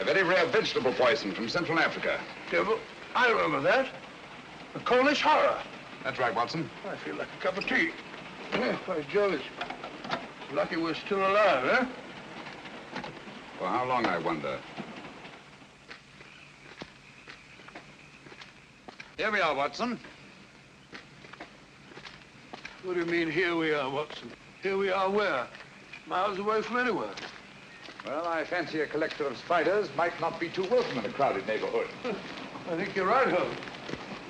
[SPEAKER 1] A very rare vegetable poison from Central Africa.
[SPEAKER 6] Devil? I remember that. The Cornish horror.
[SPEAKER 1] That's right, Watson.
[SPEAKER 6] I feel like a cup of tea. By George. Lucky we're still alive, eh?
[SPEAKER 1] For how long, I wonder? Here we are, Watson.
[SPEAKER 6] What do you mean, here we are, Watson? Here we are where? Miles away from anywhere.
[SPEAKER 1] Well, I fancy a collector of spiders might not be too welcome in a crowded neighborhood.
[SPEAKER 6] I think you're right, Holmes.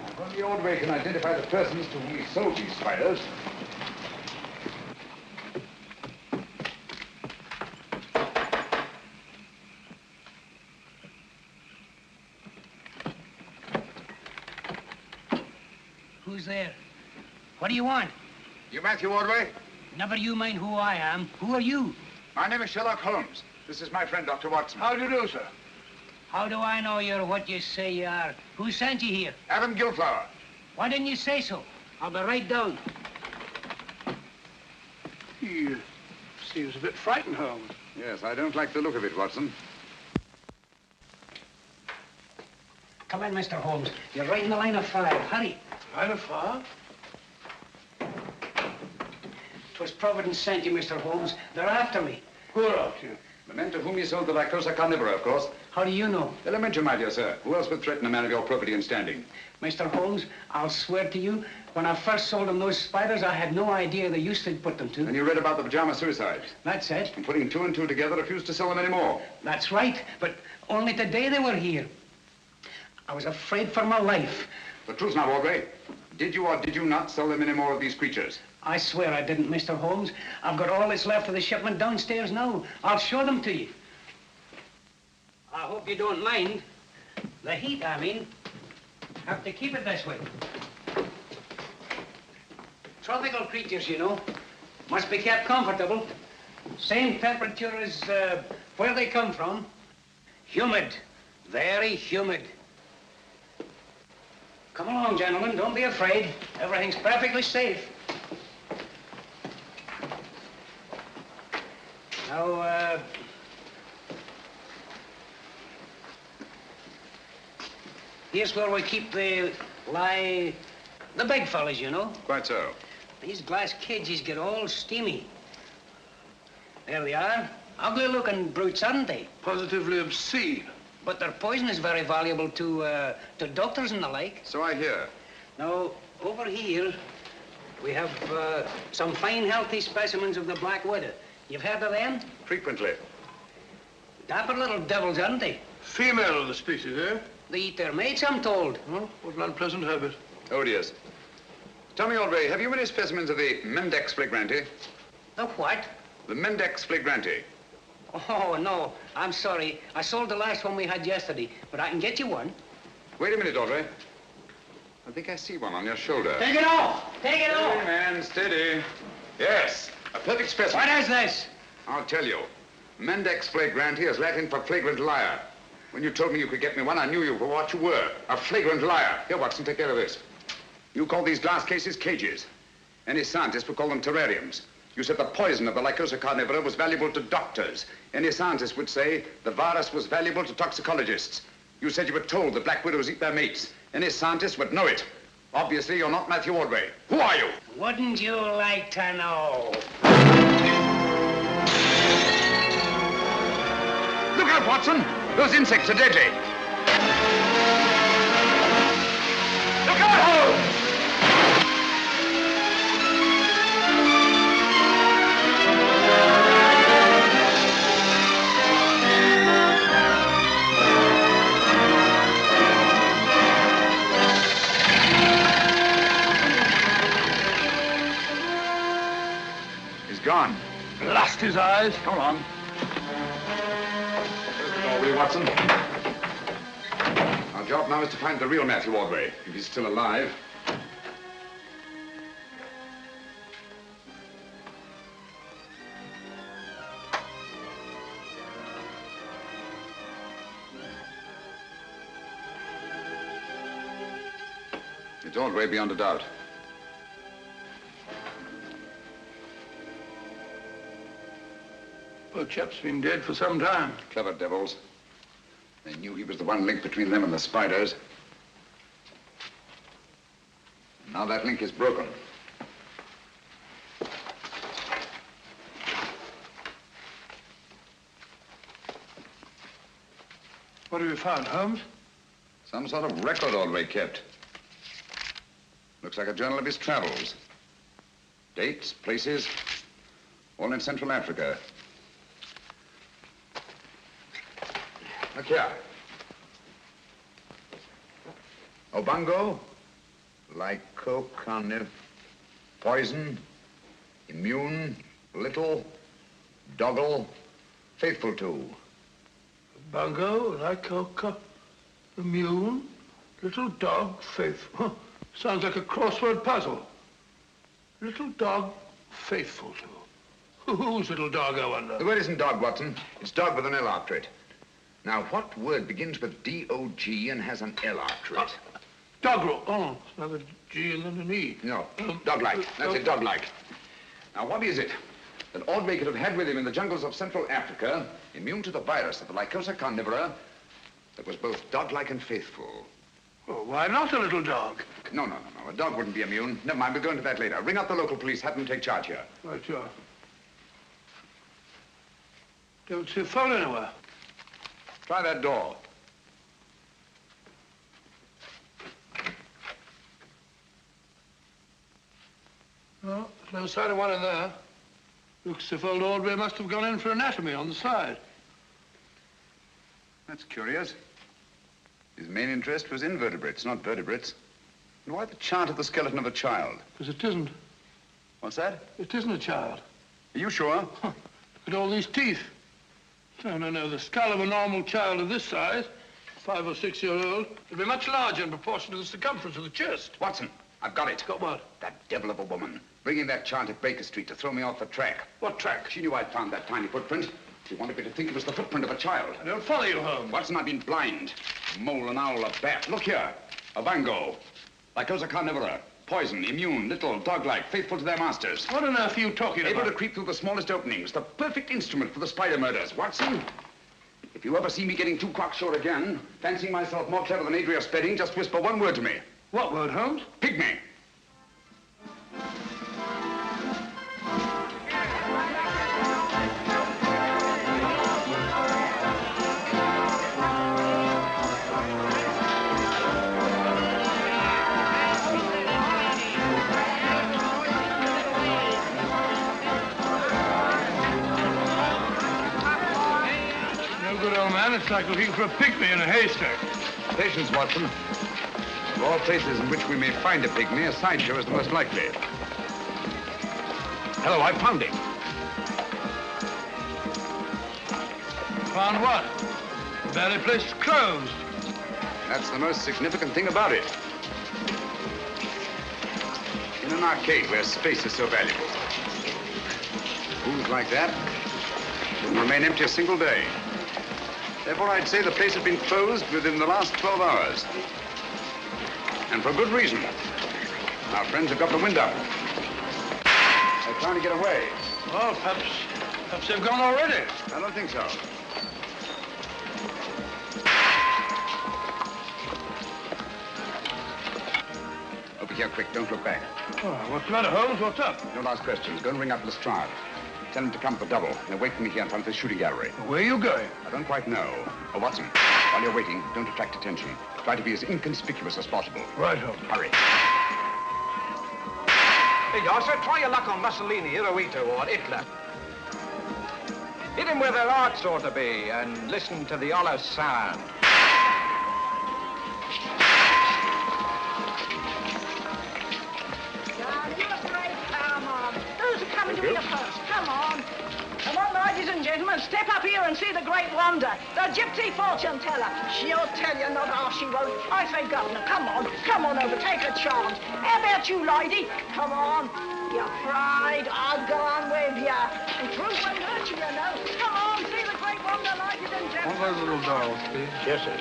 [SPEAKER 1] If only Ordway can identify the persons to whom he sold these spiders.
[SPEAKER 12] Who's there? What do you want?
[SPEAKER 1] You Matthew Ordway?
[SPEAKER 12] Never you mind who I am. Who are you?
[SPEAKER 1] My name is Sherlock Holmes. This is my friend, Dr. Watson.
[SPEAKER 6] How do you do, sir?
[SPEAKER 12] How do I know you're what you say you are? Who sent you here?
[SPEAKER 1] Adam Gilflower.
[SPEAKER 12] Why didn't you say so? I'll be right down.
[SPEAKER 6] He seems a bit frightened, Holmes.
[SPEAKER 1] Yes, I don't like the look of it, Watson.
[SPEAKER 12] Come in, Mr. Holmes. You're right in the line of fire. Hurry.
[SPEAKER 6] Line of fire?
[SPEAKER 12] 'Twas Providence sent you, Mr. Holmes. They're after me.
[SPEAKER 6] Who are after you?
[SPEAKER 1] The men to whom you sold the Lycosa carnivora, of course.
[SPEAKER 12] How do you know?
[SPEAKER 1] Elementary, my dear sir. Who else would threaten a man of your probity and standing?
[SPEAKER 12] Mr. Holmes, I'll swear to you, when I first sold them those spiders, I had no idea the use they'd put them to.
[SPEAKER 1] And you read about the pajama suicides.
[SPEAKER 12] That's it.
[SPEAKER 1] And putting two and two together, refused to sell them anymore.
[SPEAKER 12] That's right, but only today they were here. I was afraid for my life.
[SPEAKER 1] The truth now, Ordway. Did you or did you not sell them any more of these creatures?
[SPEAKER 12] I swear I didn't, Mr. Holmes. I've got all that's left of the shipment downstairs now. I'll show them to you. I hope you don't mind. The heat, I mean. Have to keep it this way. Tropical creatures, you know. Must be kept comfortable. Same temperature as where they come from. Humid. Very humid. Come along, gentlemen. Don't be afraid. Everything's perfectly safe. Now, here's where we keep the big fellas, you know.
[SPEAKER 1] Quite so.
[SPEAKER 12] These glass cages get all steamy. There they are. Ugly-looking brutes, aren't they?
[SPEAKER 6] Positively obscene.
[SPEAKER 12] But their poison is very valuable to doctors and the like.
[SPEAKER 1] So I hear.
[SPEAKER 12] Now, over here, we have some fine, healthy specimens of the black widow. You've heard of them?
[SPEAKER 1] Frequently.
[SPEAKER 12] Dapper little devils, aren't they?
[SPEAKER 6] Female of the species, eh?
[SPEAKER 12] They eat their mates, I'm told.
[SPEAKER 6] Oh, what an unpleasant habit.
[SPEAKER 1] Odious. Tell me, Ordway, have you any specimens of the Mendex flagranti?
[SPEAKER 12] The what?
[SPEAKER 1] The Mendex flagranti.
[SPEAKER 12] Oh, no. I'm sorry. I sold the last one we had yesterday, but I can get you one.
[SPEAKER 1] Wait a minute, Ordway. I think I see one on your shoulder.
[SPEAKER 12] Take it off! Take it off!
[SPEAKER 1] Steady, man, steady. Yes, a perfect specimen.
[SPEAKER 12] What is this?
[SPEAKER 1] I'll tell you. Mendex flagranti is Latin for flagrant liar. When you told me you could get me one, I knew you for what you were, a flagrant liar. Here, Watson, take care of this. You call these glass cases cages. Any scientist would call them terrariums. You said the poison of the Lycosa carnivora was valuable to doctors. Any scientist would say the virus was valuable to toxicologists. You said you were told the black widows eat their mates. Any scientist would know it. Obviously, you're not Matthew Ordway. Who are you?
[SPEAKER 12] Wouldn't you like to know?
[SPEAKER 1] Look out, Watson! Those insects are deadly. Look out, Holmes!
[SPEAKER 6] his eyes.
[SPEAKER 1] Come on. Ordway, Watson. Our job now is to find the real Matthew Ordway, if he's still alive. It's Ordway beyond a doubt.
[SPEAKER 6] Poor chap's been dead for some time.
[SPEAKER 1] Clever devils. They knew he was the one link between them and the spiders. Now that link is broken.
[SPEAKER 6] What have you found, Holmes?
[SPEAKER 1] Some sort of record Ordway kept. Looks like a journal of his travels. Dates, places, all in Central Africa. Look here. Obongo, lycocarniv, poison, immune, little, doggle, faithful to.
[SPEAKER 6] Bungo, lycoca, immune, little dog, faithful. Huh. Sounds like a crossword puzzle. Little dog, faithful to. Whose little dog, I wonder?
[SPEAKER 1] The word isn't dog, Watson. It's dog with an L after it. Now, what word begins with D-O-G and has an L after it?
[SPEAKER 6] Doggerel. Oh, it's another G and then an E.
[SPEAKER 1] No, dog-like. That's it, dog-like. Now, what is it that Ordway could have had with him in the jungles of Central Africa, immune to the virus of the Lycosa carnivora, that was both dog-like and faithful?
[SPEAKER 6] Well, why not a little dog?
[SPEAKER 1] No. A dog wouldn't be immune. Never mind, we'll go into that later. Ring up the local police, have them take charge here.
[SPEAKER 6] Right, sure. Don't see a phone anywhere.
[SPEAKER 1] Try that door.
[SPEAKER 6] No, there's no sign of one in there. Looks as if old Ordway must have gone in for anatomy on the side.
[SPEAKER 1] That's curious. His main interest was invertebrates, not vertebrates. And why the chart of the skeleton of a child?
[SPEAKER 6] Because it isn't.
[SPEAKER 1] What's that?
[SPEAKER 6] It isn't a child.
[SPEAKER 1] Are you sure?
[SPEAKER 6] Look at all these teeth. No. The skull of a normal child of this size, 5 or 6 year old, would be much larger in proportion to the circumference of the chest.
[SPEAKER 1] Watson, I've got it.
[SPEAKER 6] Got what?
[SPEAKER 1] That devil of a woman. Bringing that chart at Baker Street to throw me off the track.
[SPEAKER 6] What track?
[SPEAKER 1] She knew I'd found that tiny footprint. She wanted me to think it was the footprint of a child.
[SPEAKER 6] I don't follow you, Holmes.
[SPEAKER 1] Watson, I've been blind. A mole, an owl, a bat. Look here. A vango. Lycosa carnivora. Poison, immune, little, dog-like, faithful to their masters.
[SPEAKER 6] What on earth are you talking about?
[SPEAKER 1] Able to creep through the smallest openings. The perfect instrument for the spider murders. Watson, if you ever see me getting too cocksure again, fancying myself more clever than Adria Spedding, just whisper one word to me.
[SPEAKER 6] What word, Holmes?
[SPEAKER 1] Pygmy.
[SPEAKER 6] It's like looking for a pygmy in a haystack.
[SPEAKER 1] Patience, Watson. Of all places in which we may find a pygmy, a sideshow is the most likely. Hello, I found him.
[SPEAKER 6] Found what? The ballet place is closed.
[SPEAKER 1] That's the most significant thing about it. In an arcade where space is so valuable. Rooms like that wouldn't remain empty a single day. Therefore, I'd say the place has been closed within the last 12 hours. And for good reason. Our friends have got the wind up. They're trying to get away.
[SPEAKER 6] Well, perhaps they've gone already.
[SPEAKER 1] I don't think so. Over here, quick. Don't look back.
[SPEAKER 6] Oh, what's the matter, Holmes? What's up?
[SPEAKER 1] No last questions. Go and ring up Lestrade. Tell him to come for double. They'll wait for me here in front of the shooting gallery.
[SPEAKER 6] Where are you going?
[SPEAKER 1] I don't quite know. Oh, Watson, while you're waiting, don't attract attention. Try to be as inconspicuous as possible.
[SPEAKER 6] Right, Holmes.
[SPEAKER 1] Hurry.
[SPEAKER 13] Hey, Yosser, try your luck on Mussolini, Hirohito, or Hitler. Hit him where their hearts ought to be, and listen to the hollow sound.
[SPEAKER 5] You're a brave car, Mom. Those are coming to me first. Come on.
[SPEAKER 13] Come
[SPEAKER 14] gentlemen, step up here and see the great wonder, the gypsy fortune teller. She'll tell you, not half she won't. I say, Governor, come on over, take a chance. How about you, lady? Come on. You're afraid? I'll go on with you. And truth won't hurt you, you know. Come on, see the great wonder, ladies and gentlemen.
[SPEAKER 8] One of those little dolls, please.
[SPEAKER 2] Yes, sir.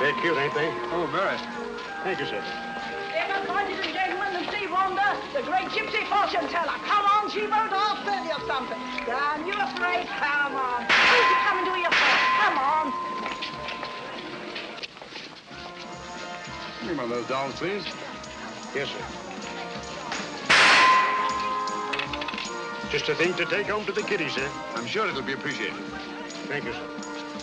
[SPEAKER 2] They're cute, ain't they?
[SPEAKER 8] Oh, very.
[SPEAKER 2] Thank you, sir.
[SPEAKER 14] Step up, ladies and gentlemen, and see Wanda, the great gypsy fortune teller. Come on, she won't half tell you something. Down, you afraid? Come on. Who's you coming to your first? Come on.
[SPEAKER 1] Give me one of those dolls, please.
[SPEAKER 2] Yes, sir. Just a thing to take home to the kiddies, sir.
[SPEAKER 1] I'm sure it'll be appreciated.
[SPEAKER 2] Thank you, sir.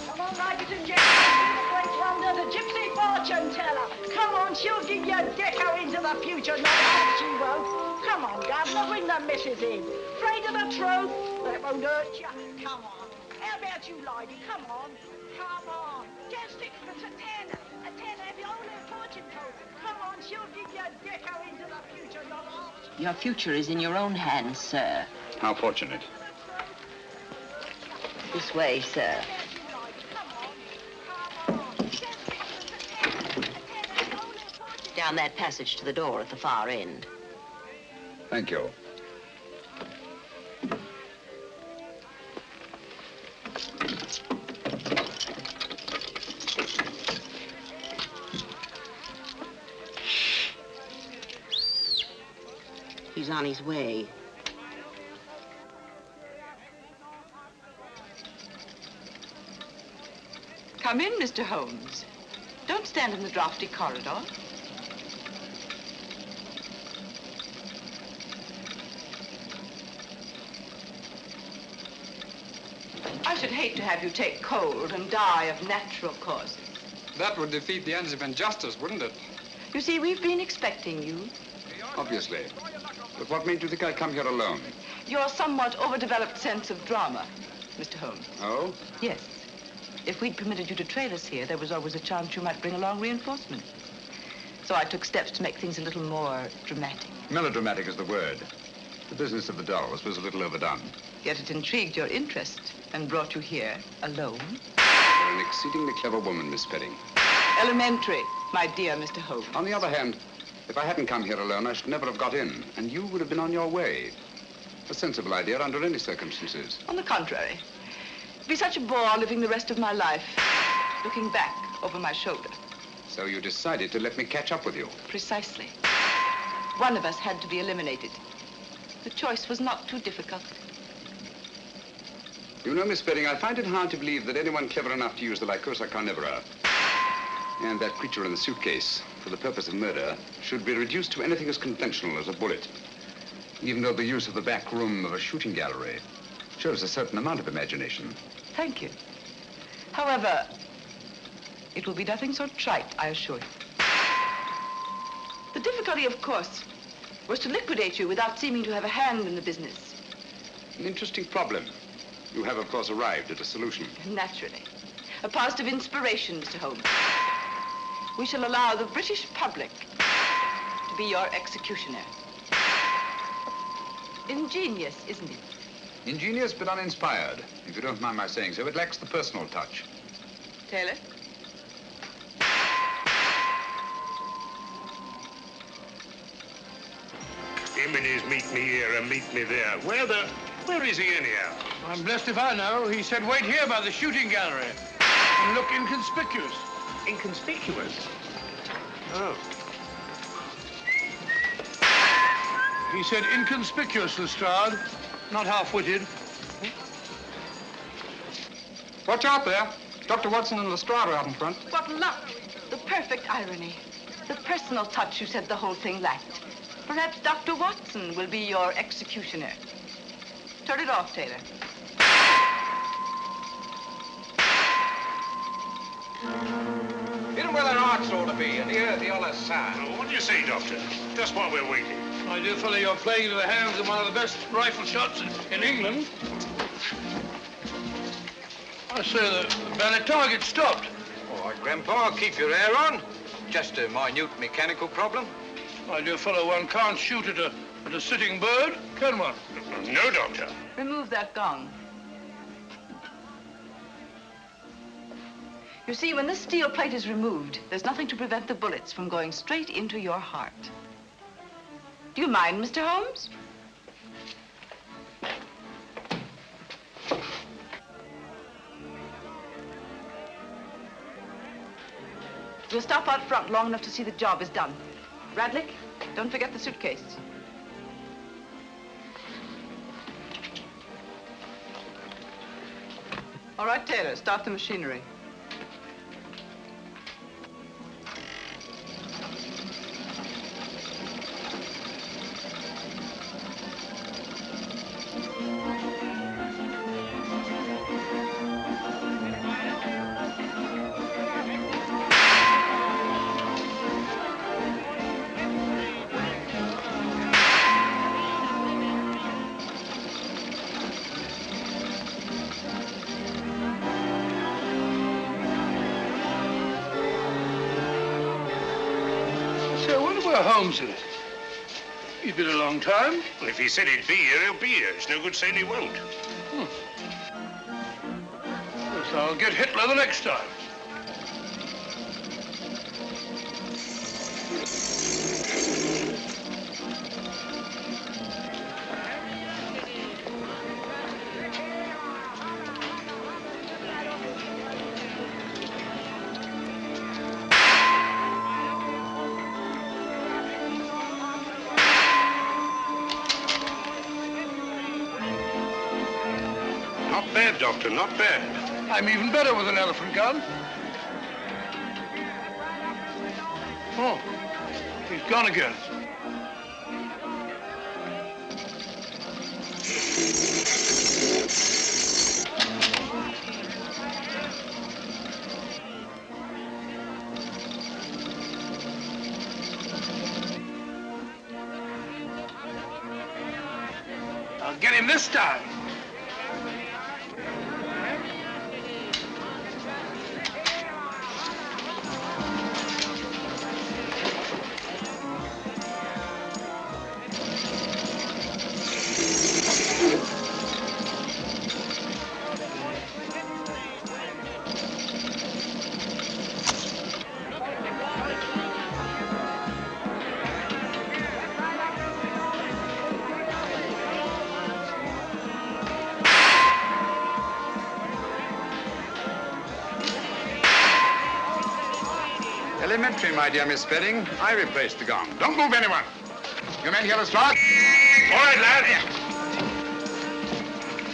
[SPEAKER 14] Come on, ladies and gentlemen, see the great wonder, the gypsy fortune teller. Come on, she'll give you a deco into the future. Not half she won't. Come on, Governor, bring the missus in. Afraid of the truth? That won't hurt you. Come on. How about you, lady? Come on. Come on. Just sixpence, a tenner, have your own fortune told. Come on, she'll give you a deco into the future. Not half she...
[SPEAKER 15] Your future is in your own hands, sir.
[SPEAKER 1] How fortunate.
[SPEAKER 15] This way, sir. Down that passage to the door at the far end.
[SPEAKER 1] Thank you.
[SPEAKER 15] He's on his way.
[SPEAKER 7] Come in, Mr. Holmes. Don't stand in the drafty corridor. I should hate to have you take cold and die of natural causes.
[SPEAKER 8] That would defeat the ends of injustice, wouldn't it?
[SPEAKER 7] You see, we've been expecting you.
[SPEAKER 1] Obviously. But what made you think I'd come here alone?
[SPEAKER 7] Your somewhat overdeveloped sense of drama, Mr. Holmes.
[SPEAKER 1] Oh?
[SPEAKER 7] Yes. If we'd permitted you to trail us here, there was always a chance you might bring along reinforcements. So I took steps to make things a little more dramatic.
[SPEAKER 1] Melodramatic is the word. The business of the dolls was a little overdone.
[SPEAKER 7] Yet it intrigued your interest and brought you here alone.
[SPEAKER 1] You're an exceedingly clever woman, Miss Spedding.
[SPEAKER 7] Elementary, my dear Mr. Holmes.
[SPEAKER 1] On the other hand, if I hadn't come here alone, I should never have got in, and you would have been on your way. A sensible idea under any circumstances.
[SPEAKER 7] On the contrary. It'd be such a bore living the rest of my life, looking back over my shoulder.
[SPEAKER 1] So you decided to let me catch up with you?
[SPEAKER 7] Precisely. One of us had to be eliminated. The choice was not too difficult.
[SPEAKER 1] You know, Miss Spedding, I find it hard to believe that anyone clever enough to use the Lycosa carnivora and that creature in the suitcase for the purpose of murder should be reduced to anything as conventional as a bullet, even though the use of the back room of a shooting gallery shows a certain amount of imagination.
[SPEAKER 7] Thank you. However, it will be nothing so trite, I assure you. The difficulty, of course, was to liquidate you without seeming to have a hand in the business.
[SPEAKER 1] An interesting problem. You have, of course, arrived at a solution.
[SPEAKER 7] Naturally. A positive inspiration, Mr. Holmes. We shall allow the British public to be your executioner. Ingenious, isn't it?
[SPEAKER 1] Ingenious but uninspired, if you don't mind my saying so. It lacks the personal touch.
[SPEAKER 7] Taylor?
[SPEAKER 2] Him and his meet me here and meet me there. Where is he anyhow?
[SPEAKER 6] I'm blessed if I know. He said wait here by the shooting gallery and look inconspicuous.
[SPEAKER 2] Inconspicuous? Oh.
[SPEAKER 6] He said inconspicuous, Lestrade, not half-witted.
[SPEAKER 8] Watch out there. Dr. Watson and Lestrade are out in front.
[SPEAKER 7] What luck! The perfect irony. The personal touch you said the whole thing lacked. Perhaps Dr. Watson will be your executioner. Turn it off, Taylor.
[SPEAKER 13] Hit 'em where their hearts ought to be, and hear the other side.
[SPEAKER 2] Well, what do you say, Doctor? Just while we're waiting.
[SPEAKER 6] My dear fellow, you're playing into the hands of one of the best rifle shots in England. I say the bandit target stopped.
[SPEAKER 13] All right, Grandpa, keep your hair on. Just a minute mechanical problem.
[SPEAKER 6] My dear fellow, one can't shoot at a sitting bird, can one?
[SPEAKER 2] No, Doctor.
[SPEAKER 7] Remove that gong. You see, when this steel plate is removed, there's nothing to prevent the bullets from going straight into your heart. Do you mind, Mr. Holmes? We'll stop out front long enough to see the job is done. Radlick, don't forget the suitcase. All right, Taylor, start the machinery.
[SPEAKER 6] Holmes is. He's been a long time.
[SPEAKER 2] Well, if he said he'd be here, he'll be here. It's no good saying he won't.
[SPEAKER 6] Yes, I'll get Hitler the next time.
[SPEAKER 2] Not bad, Doctor, not bad.
[SPEAKER 6] I'm even better with an elephant gun. Oh, he's gone again. I'll get him this time.
[SPEAKER 1] Elementary, my dear Miss Spedding. I replaced the gong. Don't move, anyone. You men hear Lestrade?
[SPEAKER 2] All right, lad.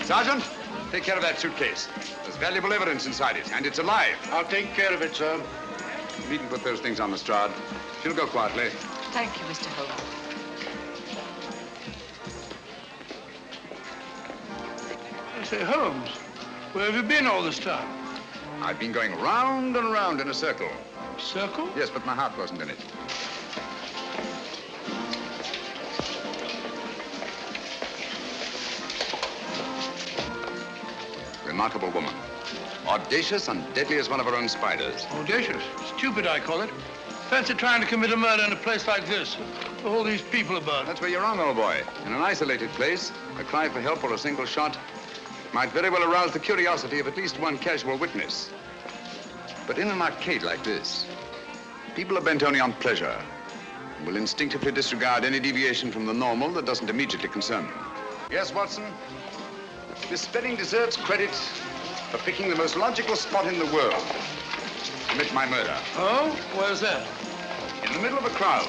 [SPEAKER 1] Sergeant, take care of that suitcase. There's valuable evidence inside it, and it's alive.
[SPEAKER 10] I'll take care of it, sir.
[SPEAKER 1] You needn't put those things on Lestrade. She'll go quietly.
[SPEAKER 7] Thank you, Mr. Holmes.
[SPEAKER 6] I say, Holmes, where have you been all this time?
[SPEAKER 1] I've been going round and round in a circle.
[SPEAKER 6] Circle?
[SPEAKER 1] Yes, but my heart wasn't in it. Remarkable woman. Audacious and deadly as one of her own spiders.
[SPEAKER 6] Audacious? Stupid, I call it. Fancy trying to commit a murder in a place like this. All these people about.
[SPEAKER 1] That's where you're wrong, old boy. In an isolated place, a cry for help or a single shot might very well arouse the curiosity of at least one casual witness. But in an arcade like this, people are bent only on pleasure and will instinctively disregard any deviation from the normal that doesn't immediately concern them. Yes, Watson? Miss Spedding deserves credit for picking the most logical spot in the world to commit my murder.
[SPEAKER 6] Oh? Where's that?
[SPEAKER 1] In the middle of a crowd.